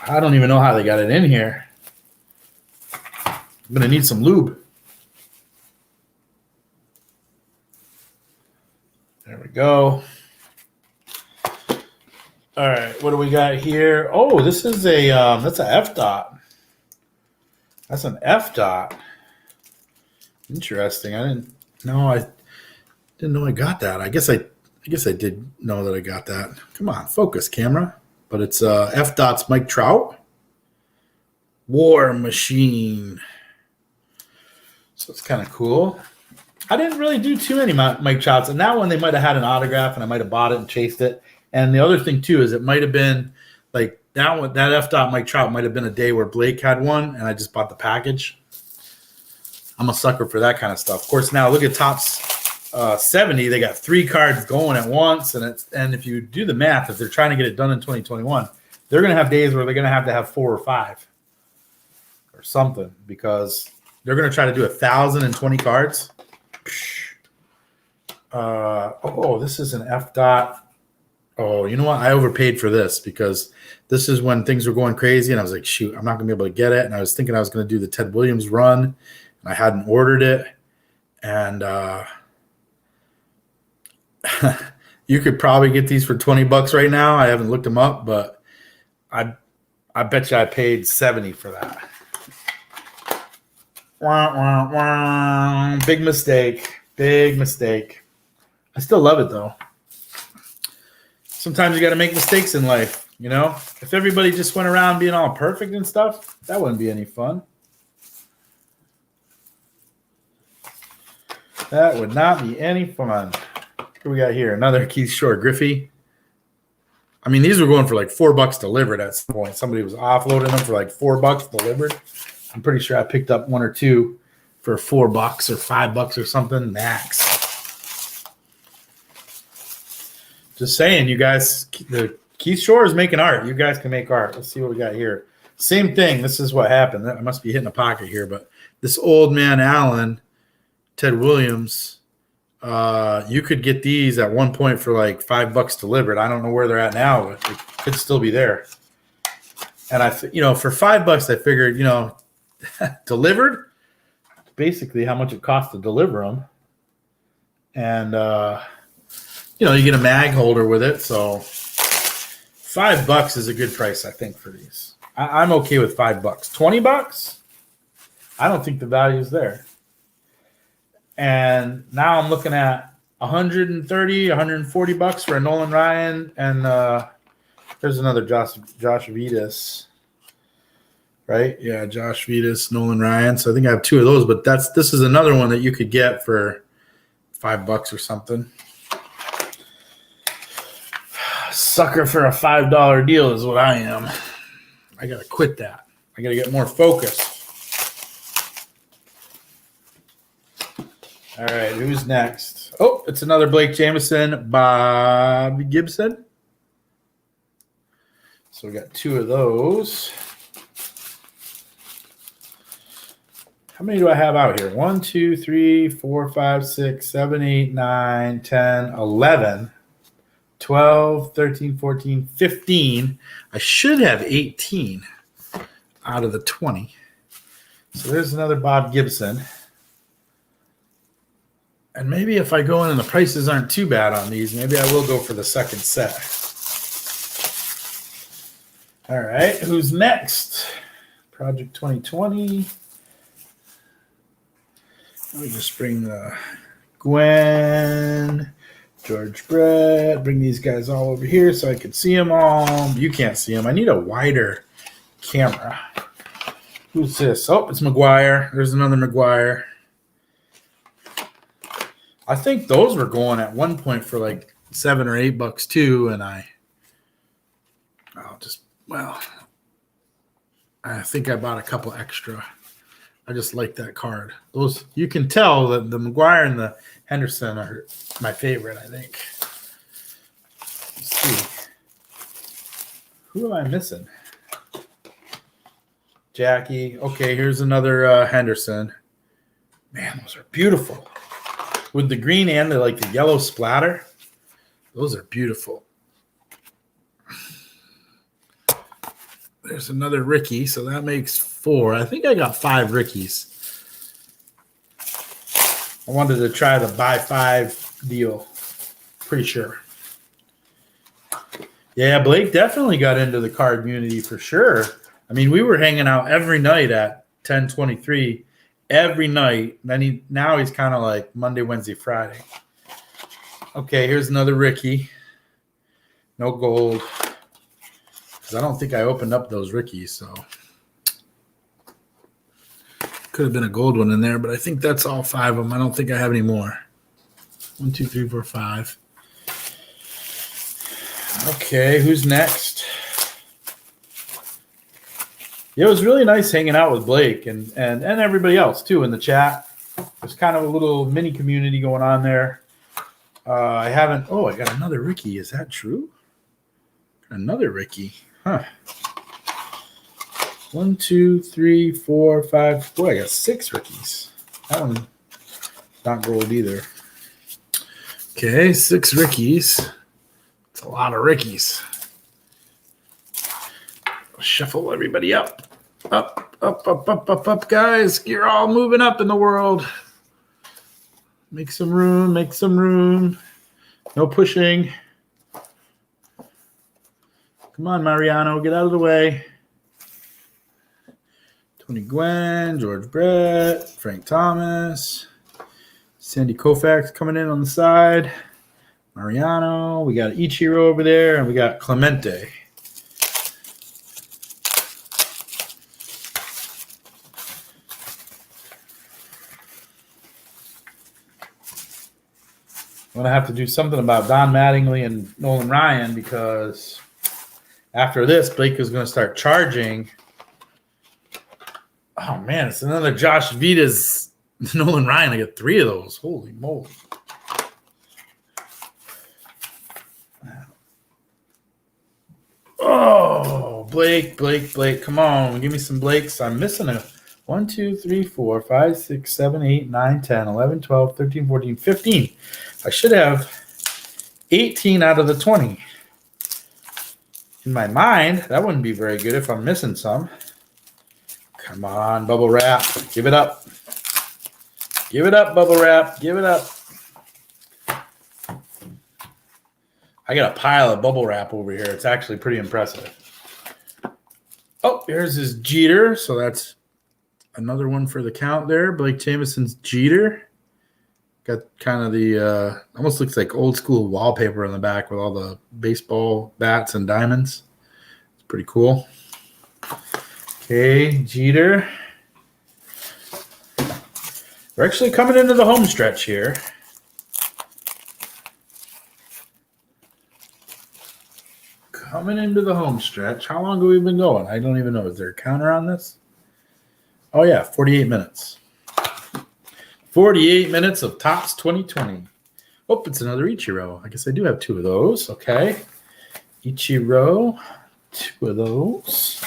I don't even know how they got it in here. I'm going to need some lube. There we go. All right, what do we got here? Oh, this is that's a F dot. That's an F dot. Interesting. I didn't know I got that. I guess I did know that I got that. Come on, focus, camera. But it's F dot's Mike Trout. War Machine. So it's kind of cool. I didn't really do too many Mike Trouts, and that one they might have had an autograph, and I might have bought it and chased it. And the other thing too is it might have been like that one, that F dot Mike Trout might have been a day where Blake had one, and I just bought the package. I'm a sucker for that kind of stuff. Of course, now look at Topps 70. They got 3 cards going at once, and if you do the math, if they're trying to get it done in 2021, they're going to have days where they're going to have 4 or 5 or something, because they're going to try to do 1,020 cards. This is an F dot. Oh, you know what? I overpaid for this because this is when things were going crazy, and I was like, shoot, I'm not going to be able to get it. And I was thinking I was going to do the Ted Williams run, and I hadn't ordered it. And you could probably get these for $20 right now. I haven't looked them up, but I bet you I paid $70 for that. Wah, wah, wah. Big mistake. Big mistake. I still love it, though. Sometimes you got to make mistakes in life, you know? If everybody just went around being all perfect and stuff, that wouldn't be any fun. That would not be any fun. What do we got here? Another Keith Shore Griffey. I mean, these were going for like $4 delivered at some point. Somebody was offloading them for like $4 delivered. I'm pretty sure I picked up 1 or 2 for $4 or $5 or something max. Just saying, you guys, the Keith Shore is making art. You guys can make art. Let's see what we got here. Same thing. This is what happened. I must be hitting a pocket here, but this old man Allen, Ted Williams, you could get these at one point for like $5 delivered. I don't know where they're at now, but they could still be there. And for $5, I figured, delivered, basically how much it costs to deliver them. And, you get a mag holder with it. So $5 is a good price, I think, for these. I'm okay with $5. $20, I don't think the value is there. And now I'm looking at $130, $140 for a Nolan Ryan. And there's another Josh Vitas. Right? Yeah, Josh Vitas, Nolan Ryan. So I think I have 2 of those, but this is another one that you could get for $5 or something. Sucker for a $5 deal is what I am. I got to quit that. I got to get more focused. All right, who's next? Oh, it's another Blake Jameson, Bobby Gibson. So we got 2 of those. How many do I have out here? 1, 2, 3, 4, 5, 6, 7, 8, 9, 10, 11, 12, 13, 14, 15. I should have 18 out of the 20. So there's another Bob Gibson. And maybe if I go in and the prices aren't too bad on these, maybe I will go for the second set. All right, who's next? Project 2020. Let me just bring the Gwen, George Brett, bring these guys all over here so I can see them all. You can't see them. I need a wider camera. Who's this? Oh, it's McGuire. There's another McGuire. I think those were going at one point for like $7 or $8 too, and I I think I bought a couple extra. I just like that card. Those, you can tell that the McGuire and the Henderson are my favorite, I think. Let's see. Who am I missing? Jackie. Okay, here's another Henderson. Man, those are beautiful. With the green and the yellow splatter. Those are beautiful. There's another Ricky, so that makes 4. I think I got 5 Rickies. I wanted to try the buy 5 deal. Pretty sure. Yeah, Blake definitely got into the card community for sure. I mean, we were hanging out every night at 1023. Every night. Then now he's kind of like Monday, Wednesday, Friday. Okay, here's another Ricky. No gold. Because I don't think I opened up those Rickies, so could have been a gold one in there, but I think that's all 5 of them. I don't think I have any more. 1, 2, 3, 4, 5. Okay, who's next? It was really nice hanging out with Blake and everybody else too in the chat. There's kind of a little mini community going on there. I got another Ricky. Is that true? Another Ricky. Huh. 1, 2, 3, 4, 5. Boy, I got 6 Rickies. That one not gold either. Okay, 6 Rickies. It's a lot of Rickies. Shuffle everybody up. Up, guys. You're all moving up in the world. Make some room. No pushing. Come on, Mariano, get out of the way. Tony Gwynn, George Brett, Frank Thomas, Sandy Koufax coming in on the side. Mariano, we got Ichiro over there, and we got Clemente. I'm going to have to do something about Don Mattingly and Nolan Ryan because after this, Blake is going to start charging. Oh, man, it's another Josh Vitas, Nolan Ryan. I get 3 of those. Holy moly. Oh, Blake. Come on, give me some Blakes. I'm missing a 1, 2, 3, 4, 5, 6, 7, 8, 9, 10, 11, 12, 13, 14, 15. I should have 18 out of the 20. In my mind, that wouldn't be very good if I'm missing some. Come on, bubble wrap. Give it up. Give it up, bubble wrap. Give it up. I got a pile of bubble wrap over here. It's actually pretty impressive. Oh, here's his Jeter. So that's another one for the count there. Blake Jameson's Jeter. Got kind of the, almost looks like old school wallpaper on the back with all the baseball bats and diamonds. It's pretty cool. Okay, Jeter. We're actually coming into the home stretch here. Coming into the home stretch. How long have we been going? I don't even know. Is there a counter on this? Oh, yeah, 48 minutes. 48 minutes of Topps 2020. Oh, it's another Ichiro. I guess I do have 2 of those. Okay. Ichiro. 2 of those.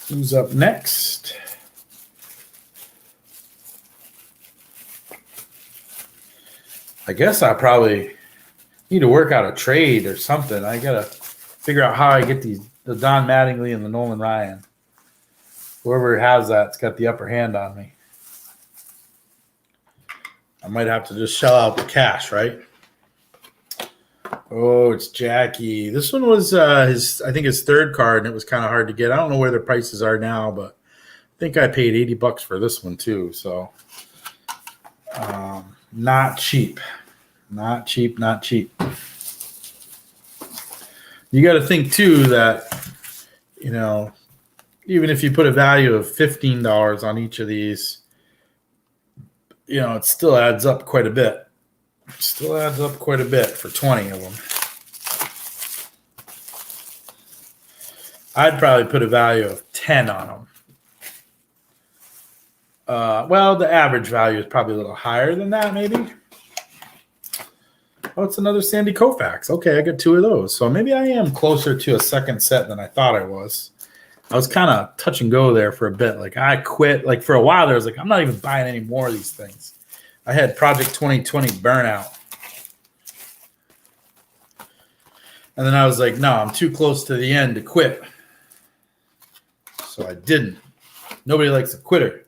Who's up next? I guess I probably need to work out a trade or something. I got to figure out how I get the Don Mattingly and the Nolan Ryan. Whoever has that's got the upper hand on me. I might have to just shell out the cash, right? Oh, it's Jackie. This one was his 3rd card, and it was kind of hard to get. I don't know where the prices are now, but I think I paid $80 for this one too. So not cheap. Not cheap. You got to think too that, even if you put a value of $15 on each of these, it still adds up quite a bit. Still adds up quite a bit for 20 of them. I'd probably put a value of 10 on them. Well, the average value is probably a little higher than that, maybe. Oh, it's another Sandy Koufax. Okay, I got 2 of those. So maybe I am closer to a second set than I thought I was. I was kind of touch and go there for a bit. Like I quit. Like for a while there, I was like, I'm not even buying any more of these things. I had Project 2020 burnout. And then I was like, no, I'm too close to the end to quit. So I didn't. Nobody likes a quitter.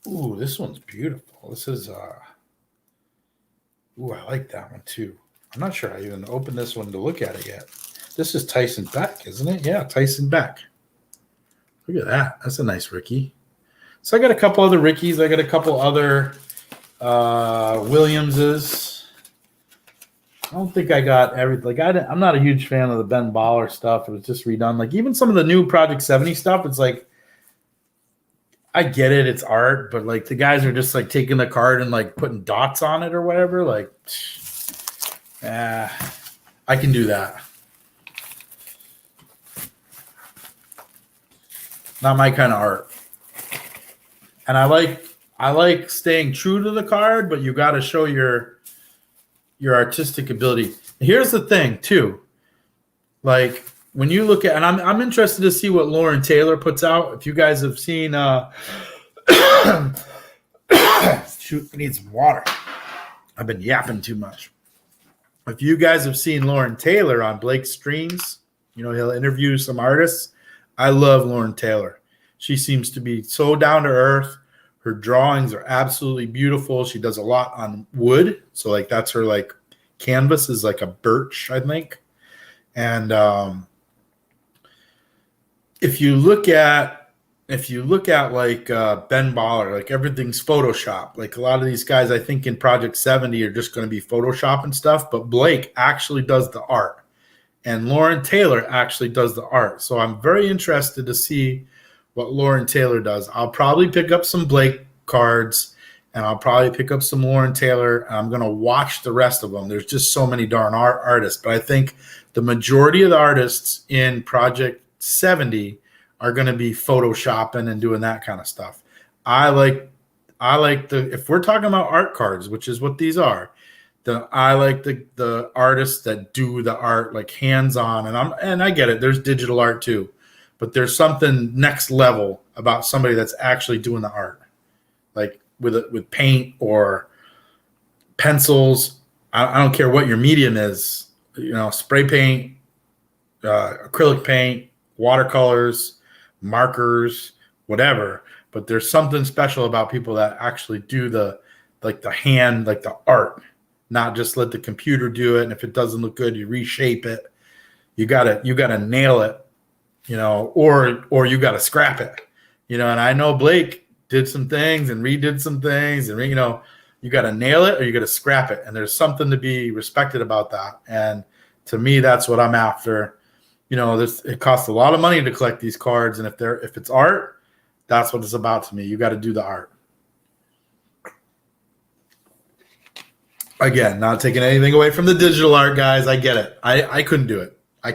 Ooh, this one's beautiful. This is, ooh, I like that one too. I'm not sure I even opened this one to look at it yet. This is Tyson Beck, isn't it? Yeah, Tyson Beck. Look at that. That's a nice Ricky. So I got a couple other Rickies. I got a couple other Williamses. I don't think I got everything. Like I'm not a huge fan of the Ben Baller stuff. It was just redone. Like even some of the new Project 70 stuff, it's like, I get it. It's art, but like the guys are just like taking the card and like putting dots on it or whatever. Like, I can do that. Not my kind of art. And I like staying true to the card, but you got to show your artistic ability. Here's the thing too. Like when you look at, and I'm interested to see what Lauren Taylor puts out. If you guys have seen shoot, I need some water. I've been yapping too much. If you guys have seen Lauren Taylor on Blake's streams, you know, he'll interview some artists. I love Lauren Taylor. She seems to be so down to earth. Her drawings are absolutely beautiful. She does a lot on wood. So like that's her like canvas is like a birch, I think. And if you look at like Ben Baller, like everything's Photoshop. Like a lot of these guys, I think in Project 70 are just going to be Photoshop and stuff. But Blake actually does the art. And Lauren Taylor actually does the art. So I'm very interested to see what Lauren Taylor does. I'll probably pick up some Blake cards, and I'll probably pick up some Lauren Taylor. And I'm going to watch the rest of them. There's just so many darn artists. But I think the majority of the artists in Project 70 are going to be Photoshopping and doing that kind of stuff. I like if we're talking about art cards, which is what these are, I like the artists that do the art like hands-on, and I get it. There's digital art too, but there's something next level about somebody that's actually doing the art, like with paint or pencils. I don't care what your medium is, you know, spray paint, acrylic paint, watercolors, markers, whatever. But there's something special about people that actually do the hand, like the art. Not just let the computer do it, and if it doesn't look good, you reshape it. You gotta nail it, you know, or you gotta scrap it, you know. And I know Blake did some things and redid some things, and you know, you gotta nail it or you gotta scrap it. And there's something to be respected about that. And to me, that's what I'm after. You know, it costs a lot of money to collect these cards, and if it's art, that's what it's about to me. You got to do the art. Again, not taking anything away from the digital art, guys. I get it. I couldn't do it. I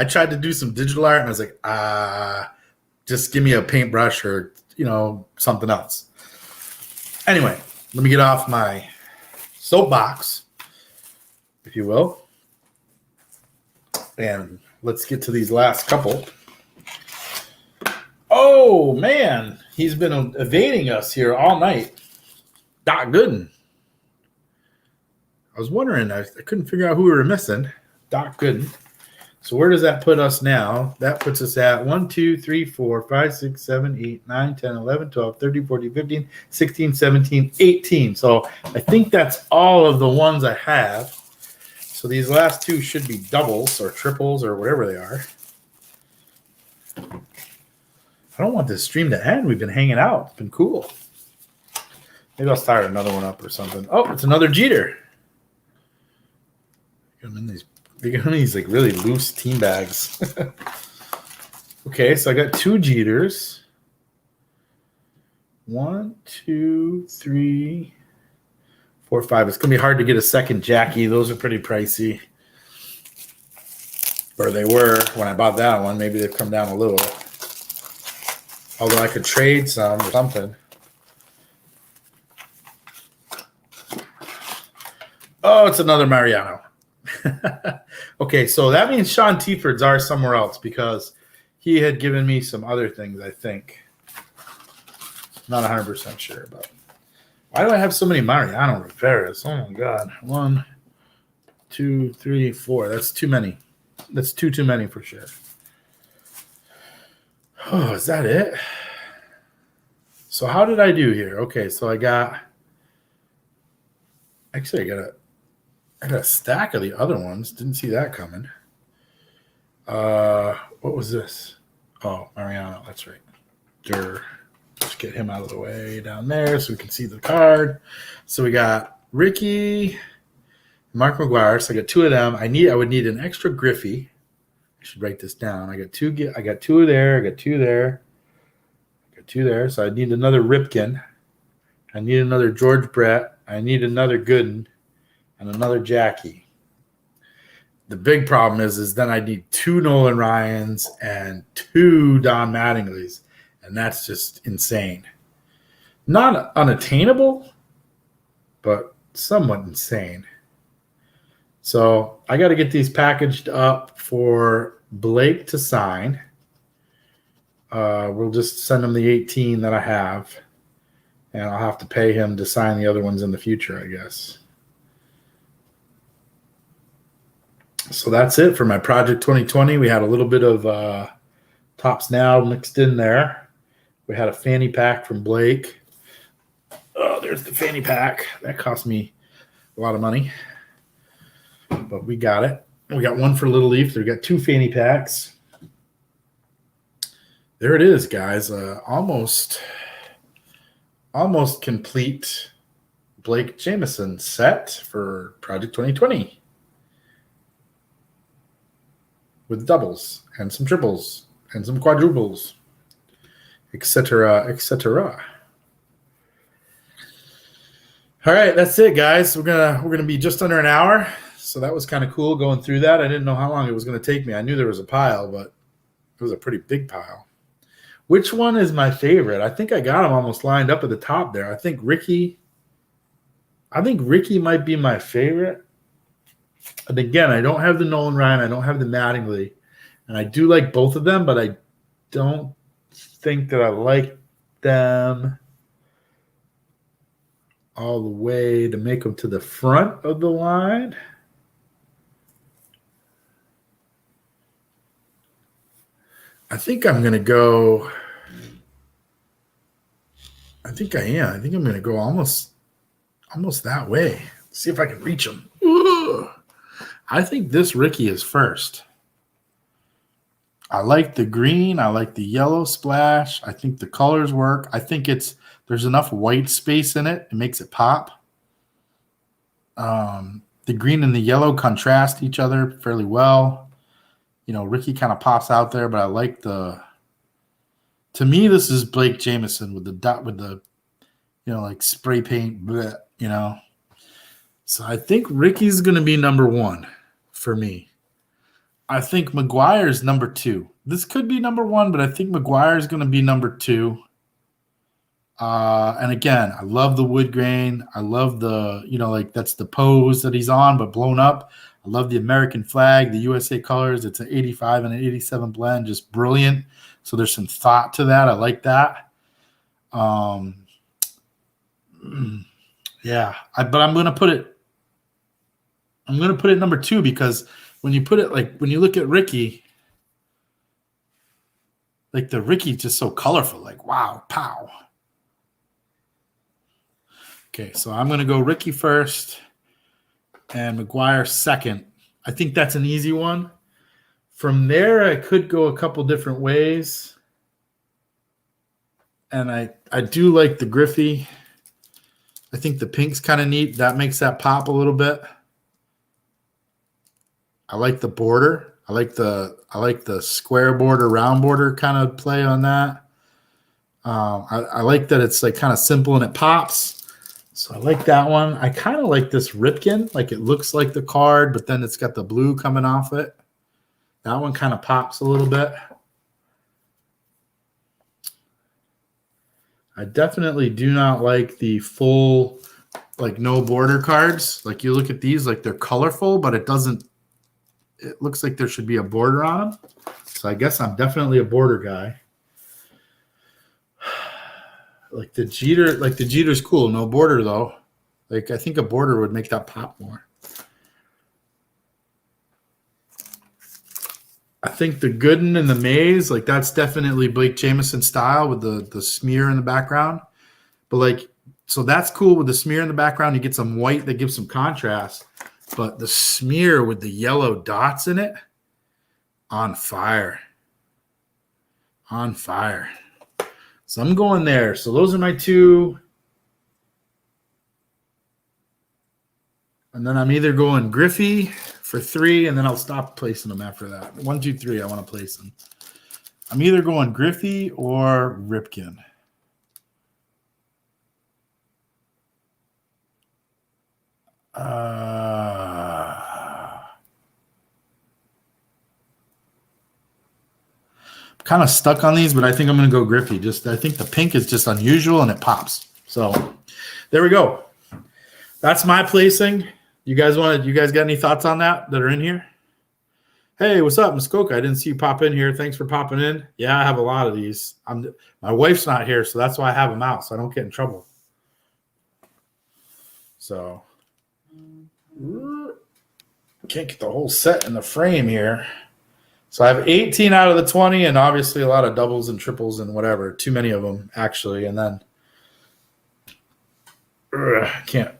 tried to do some digital art, and I was like, just give me a paintbrush or, you know, something else. Anyway, let me get off my soapbox, if you will. And let's get to these last couple. Oh, man. He's been evading us here all night. Doc Gooden. I was wondering, I couldn't figure out who we were missing. Doc Gooden. So where does that put us now? That puts us at 1, 2, 3, 4, 5, 6, 7, 8, 9, 10, 11, 12, 13, 14, 15, 16, 17, 18. So I think that's all of the ones I have. So these last two should be doubles or triples or whatever they are. I don't want this stream to end. We've been hanging out. It's been cool. Maybe I'll start another one up or something. Oh, it's another Jeter. They got them in these like really loose team bags. Okay, so I got two Jeters. 1, 2, 3, 4, 5. It's gonna be hard to get a second Jackie. Those are pretty pricey. Or they were when I bought that one. Maybe they've come down a little. Although I could trade some or something. Oh, it's another Mariano. Okay, so that means Sean Tieford's are somewhere else because he had given me some other things, I think. Not 100% sure, but why do I have so many Mariano Riveras? Oh my God. 1, 2, 3, 4. That's too many. That's too many for sure. Oh, is that it? So how did I do here? Okay, so I got actually I got a stack of the other ones. Didn't see that coming. What was this? Oh, Mariano, that's right. Just get him out of the way down there so we can see the card. So we got Ricky, Mark McGuire. So I got 2 of them. I would need an extra Griffey. I should write this down. I got 2 there. I got 2 there. I got 2 there. So I need another Ripken. I need another George Brett. I need another Gooden and another Jackie. The big problem is then I need 2 Nolan Ryans and 2 Don Mattingleys, and that's just insane. Not unattainable, but somewhat insane. So I got to get these packaged up for Blake to sign. We'll just send him the 18 that I have, and I'll have to pay him to sign the other ones in the future, I guess. So that's it for my Project 2020. We had a little bit of Tops Now mixed in there. We had a fanny pack from Blake. Oh, there's the fanny pack. That cost me a lot of money, but we got it. We got one for Little Leaf. We got 2 fanny packs. There it is, guys. Almost complete Blake Jameson set for Project 2020. With doubles and some triples and some quadruples, etc., etc. All right, that's it, guys. We're gonna be just under an hour, so that was kind of cool going through that. I didn't know how long it was going to take me. I knew there was a pile, but it was a pretty big pile. Which one is my favorite? I think I got them almost lined up at the top there. I think Ricky might be my favorite. And again, I don't have the Nolan Ryan. I don't have the Mattingly. And I do like both of them, but I don't think that I like them all the way to make them to the front of the line. I think I'm going to go – I think I am. I think I'm going to go almost that way. See if I can reach them. Ugh. I think this Ricky is first. I like the green. I like the yellow splash. I think the colors work. I think there's enough white space in it. It makes it pop. The green and the yellow contrast each other fairly well. You know, Ricky kind of pops out there, but I like to me, this is Blake Jameson with the dot, with the, you know, like spray paint, bleh, you know. So I think Ricky's going to be number 1 for me. I think McGuire's number 2. This could be number 1, but I think McGuire's going to be number 2. And again, I love the wood grain. I love the, you know, like that's the pose that he's on, but blown up. I love the American flag, the USA colors. It's an 85 and an 87 blend, just brilliant. So there's some thought to that. I like that. Yeah, but I'm going to put it number 2 because when you put it when you look at Ricky, like the Ricky's just so colorful, like wow, pow. Okay, so I'm going to go Ricky first and McGuire second. I think that's an easy one. From there, I could go a couple different ways. And I do like the Griffey. I think the pink's kind of neat. That makes that pop a little bit. I like the border. I like the square border, round border kind of play on that. I like that it's like kind of simple and it pops. So I like that one. I kind of like this Ripken. Like it looks like the card, but then it's got the blue coming off it. That one kind of pops a little bit. I definitely do not like the full, like no border cards. Like you look at these, like they're colorful, but it looks like there should be a border on them. So I guess I'm definitely a border guy. Like the Jeter's cool. No border though. Like I think a border would make that pop more. I think the Gooden and the Maze, like that's definitely Blake Jameson style with the smear in the background. But like, so that's cool with the smear in the background. You get some white that gives some contrast. But the smear with the yellow dots in it, on fire. On fire. So I'm going there. So those are my two. And then I'm either going Griffey for 3, and then I'll stop placing them after that. 1, 2, 3, I want to place them. I'm either going Griffey or Ripken. Kind of stuck on these, but I think I'm going to go Griffey. I think the pink is just unusual and it pops. So there we go. That's my placing. You guys got any thoughts on that are in here? Hey, what's up, Muskoka? I didn't see you pop in here. Thanks for popping in. Yeah, I have a lot of these. My wife's not here, so that's why I have them out, so I don't get in trouble. So can't get the whole set in the frame here. So I have 18 out of the 20, and obviously a lot of doubles and triples and whatever. Too many of them, actually. And then can't.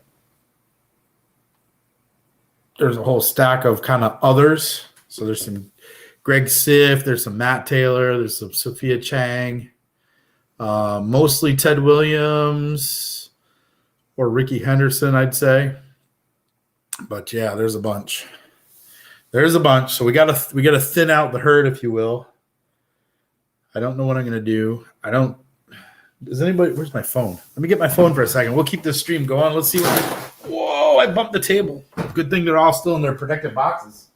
There's a whole stack of kind of others. So there's some Greg Siff, there's some Matt Taylor, there's some Sophia Chang, mostly Ted Williams or Ricky Henderson, I'd say. But yeah, there's a bunch. There's a bunch. So we gotta thin out the herd, if you will. I don't know what I'm gonna do. Where's my phone? Let me get my phone for a second. We'll keep this stream going. Let's see whoa, I bumped the table. Good thing they're all still in their protected boxes.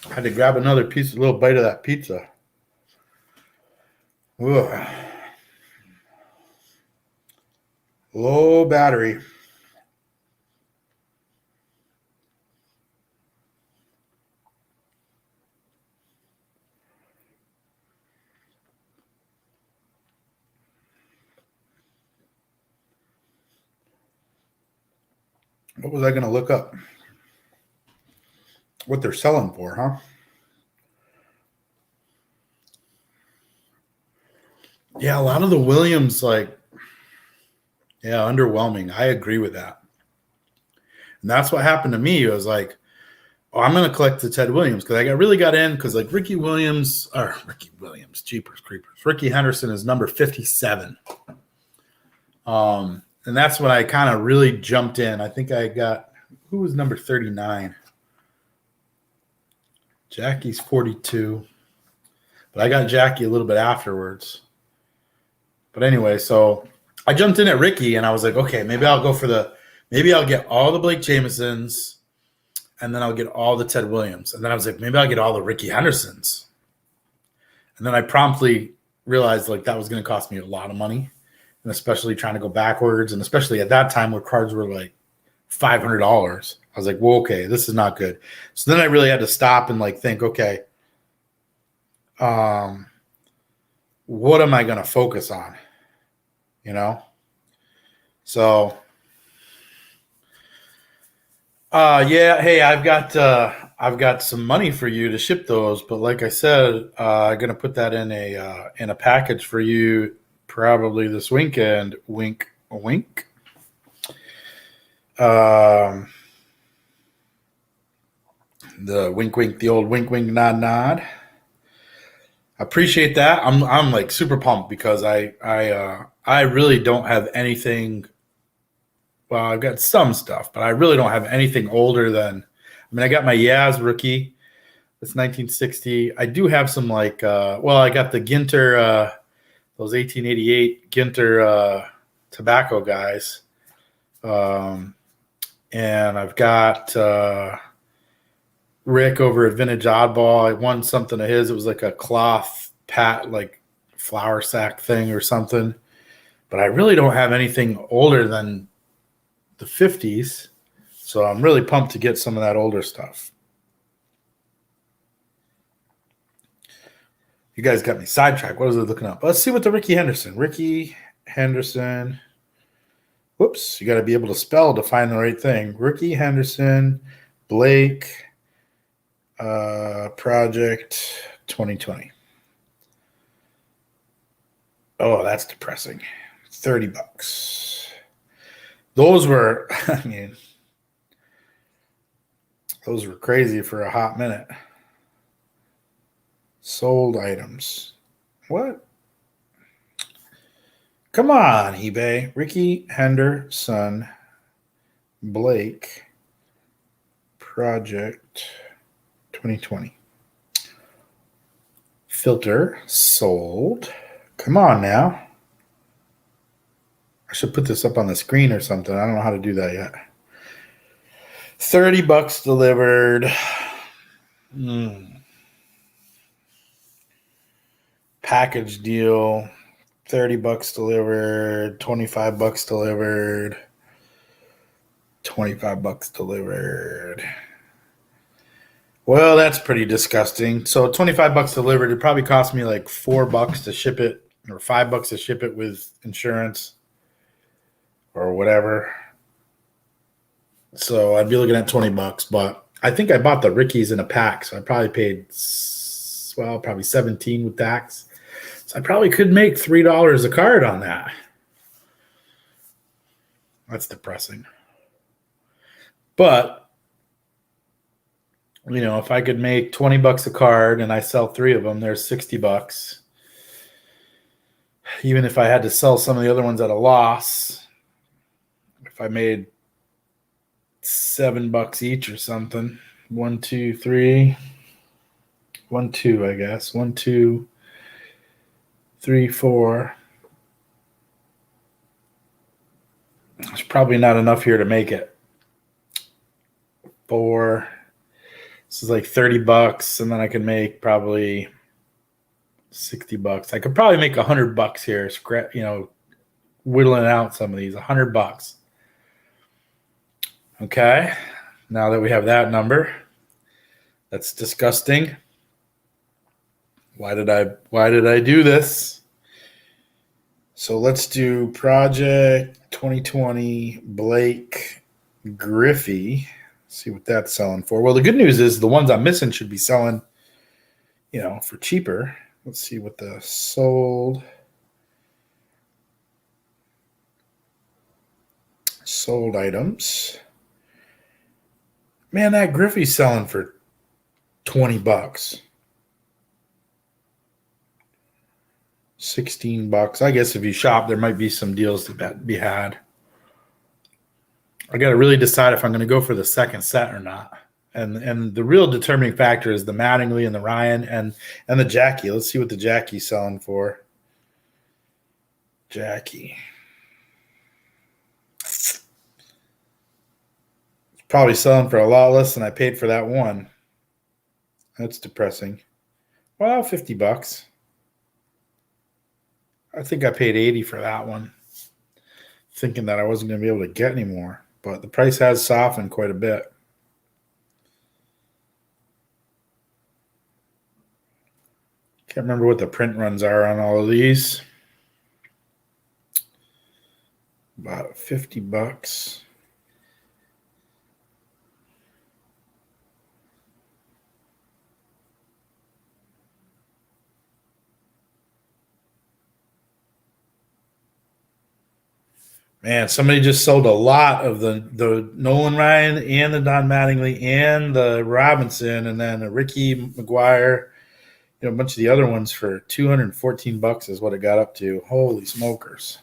I had to grab another piece, a little bite of that pizza. Ugh. Low battery. What was I going to look up? What they're selling for, huh? Yeah, a lot of the Williams, underwhelming. I agree with that. And that's what happened to me. I was like, oh, I'm going to collect the Ted Williams because I really got in because Ricky Henderson is number 57. And that's when I kind of really jumped in. I think I got, who was number 39? Jackie's 42. But I got Jackie a little bit afterwards. But anyway, so I jumped in at Ricky and I was like, okay, maybe I'll get all the Blake Jamesons and then I'll get all the Ted Williams. And then I was like, maybe I'll get all the Ricky Hendersons. And then I promptly realized that was going to cost me a lot of money. And especially trying to go backwards. And especially at that time where cards were like $500. I was like, well, okay, this is not good. So then I really had to stop and think, okay, what am I going to focus on? So, yeah, hey, I've got some money for you to ship those, but like I said, I'm going to put that in a package for you probably this weekend. Wink, wink. The wink, wink, the old wink, wink, nod, nod. I appreciate that. I'm super pumped because I really don't have anything. Well, I've got some stuff, but I really don't have anything older than. I mean, I got my Yaz rookie. It's 1960. I do have some I got the Ginter, those 1888 Ginter tobacco guys. And I've got Rick over at Vintage Oddball. I won something of his. It was like a cloth flour sack thing or something. But I really don't have anything older than the 50s. So I'm really pumped to get some of that older stuff. You guys got me sidetracked. What was I looking up? Let's see what the Ricky Henderson. Whoops. You got to be able to spell to find the right thing. Ricky Henderson, Blake, Project 2020. Oh, that's depressing. $30. Those were, those were crazy for a hot minute. Sold items. What? Come on, eBay. Ricky Henderson, Blake, Project 2020. Filter sold. Come on now. I should put this up on the screen or something. I don't know how to do that yet. $30 delivered. Package deal. $30 delivered. $25 delivered. $25 delivered. Well, that's pretty disgusting. So $25 delivered. It probably cost me like $4 to ship it, or $5 to ship it with insurance or whatever. So I'd be looking at $20, but I think I bought the Rickies in a pack, so I probably paid probably $17 with tax. So I probably could make $3 a card on that. That's depressing. But if I could make $20 a card and I sell 3 of them, there's $60. Even if I had to sell some of the other ones at a loss, if I made $7 each or something, 1, 2, 3, 1, 2, I guess, 1, 2, 3, 4. There's probably not enough here to make it. 4. This is like $30, and then I can make probably $60. I could probably make $100 here. Whittling out some of these. $100. Okay. Now that we have that number, that's disgusting. Why did I do this? So let's do Project 2020 Blake Griffey. See what that's selling for. Well, the good news is the ones I'm missing should be selling, for cheaper. Let's see what the sold items. Man, that Griffey's selling for $20. $16. I guess if you shop, there might be some deals to be had. I got to really decide if I'm going to go for the second set or not. And the real determining factor is the Mattingly and the Ryan and the Jackie. Let's see what the Jackie's selling for. Jackie. It's probably selling for a lot less than I paid for that one. That's depressing. Well, $50. I think I paid $80 for that one, thinking that I wasn't going to be able to get any more. But the price has softened quite a bit. Can't remember what the print runs are on all of these. About $50. Man, somebody just sold a lot of the Nolan Ryan and the Don Mattingly and the Robinson, and then the Ricky McGuire, a bunch of the other ones for $214 is what it got up to. Holy smokers.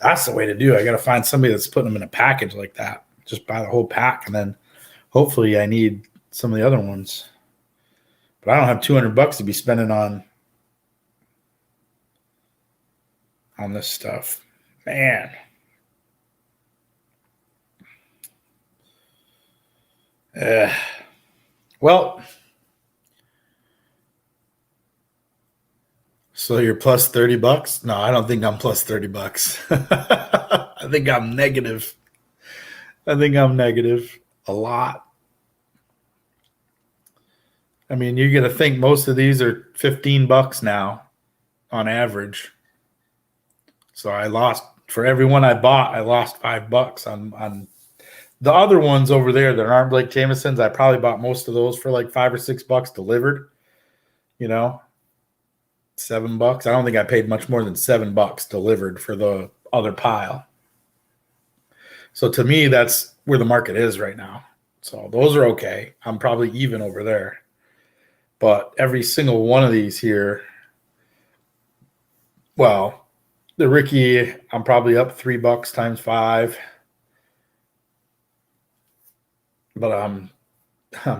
That's the way to do it. I got to find somebody that's putting them in a package like that. Just buy the whole pack, and then hopefully I need some of the other ones. But I don't have $200 to be spending on this stuff. Man. Well, so you're plus $30? No, I don't think I'm plus $30. I think I'm negative. A lot. I mean, you're going to think most of these are $15 now on average. So I lost, for every one I bought, I lost $5 on the other ones over there that aren't like Jameson's. I probably bought most of those for like $5 or $6 delivered, $7. I don't think I paid much more than $7 delivered for the other pile. So to me, that's where the market is right now. So those are okay. I'm probably even over there. But every single one of these here, well, the Ricky, I'm probably up $3 times 5. But I'm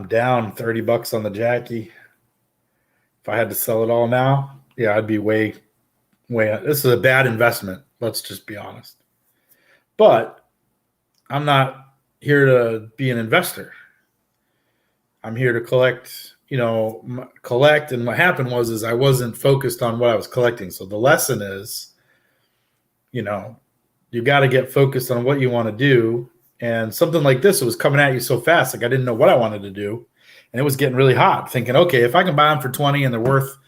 down $30 on the Jackie. If I had to sell it all now, yeah, I'd be way. This is a bad investment. Let's just be honest. But I'm not here to be an investor. I'm here to collect. Collect. And what happened was I wasn't focused on what I was collecting. So the lesson is, you got to get focused on what you want to do. And something like this, it was coming at you so fast, like I didn't know what I wanted to do. And it was getting really hot, thinking, okay, if I can buy them for 20 and they're worth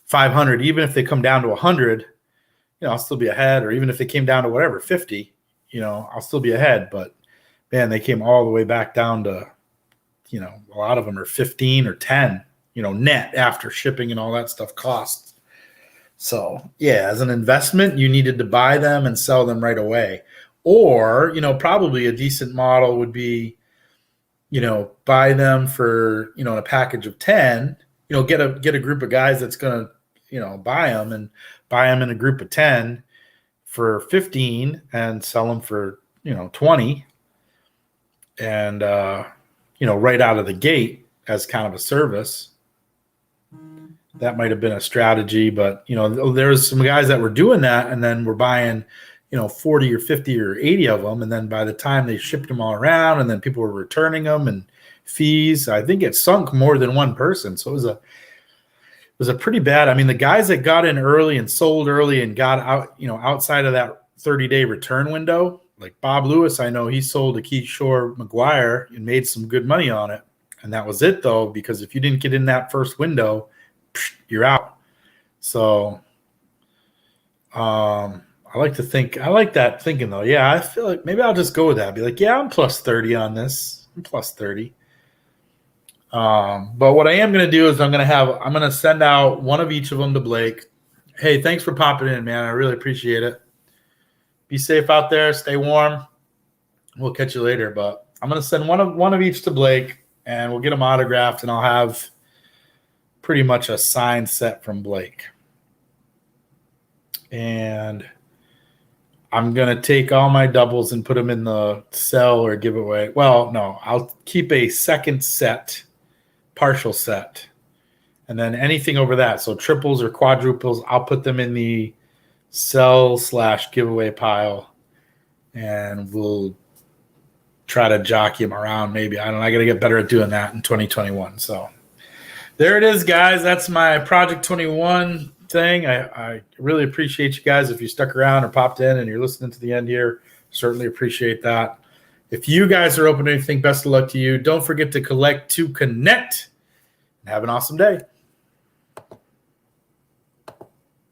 500, even if they come down to 100, I'll still be ahead. Or even if they came down to whatever, 50, I'll still be ahead. But man, they came all the way back down to, a lot of them are 15 or 10, net after shipping and all that stuff costs. So yeah, as an investment, you needed to buy them and sell them right away. Or, probably a decent model would be, buy them for, a package of 10, get a group of guys that's going to, buy them in a group of 10 for 15 and sell them for, 20 and, right out of the gate as kind of a service. That might have been a strategy, but, there's some guys that were doing that and then we're buying 40 or 50 or 80 of them. And then by the time they shipped them all around and then people were returning them and fees, I think it sunk more than one person. So it was a pretty bad. I mean, the guys that got in early and sold early and got out, outside of that 30-day return window, like Bob Lewis, I know he sold a Keyshore McGuire and made some good money on it. And that was it though, because if you didn't get in that first window, you're out. So, I like that thinking though. Yeah, I feel like maybe I'll just go with that. Be like, yeah, I'm plus 30 on this. I'm plus 30. But what I am going to do is I'm going to send out one of each of them to Blake. Hey, thanks for popping in, man. I really appreciate it. Be safe out there. Stay warm. We'll catch you later. But I'm going to send one of each to Blake, and we'll get them autographed, and I'll have pretty much a signed set from Blake. And I'm going to take all my doubles and put them in the sell or giveaway. Well, no, I'll keep a second set, partial set. And then anything over that, so triples or quadruples, I'll put them in the sell/giveaway pile. And we'll try to jockey them around maybe. I don't know. I got to get better at doing that in 2021. So there it is, guys. That's my Project 21 thing. I really appreciate you guys if you stuck around or popped in and you're listening to the end here. Certainly appreciate that. If you guys are open to anything, best of luck to you. Don't forget to collect to connect and have an awesome day.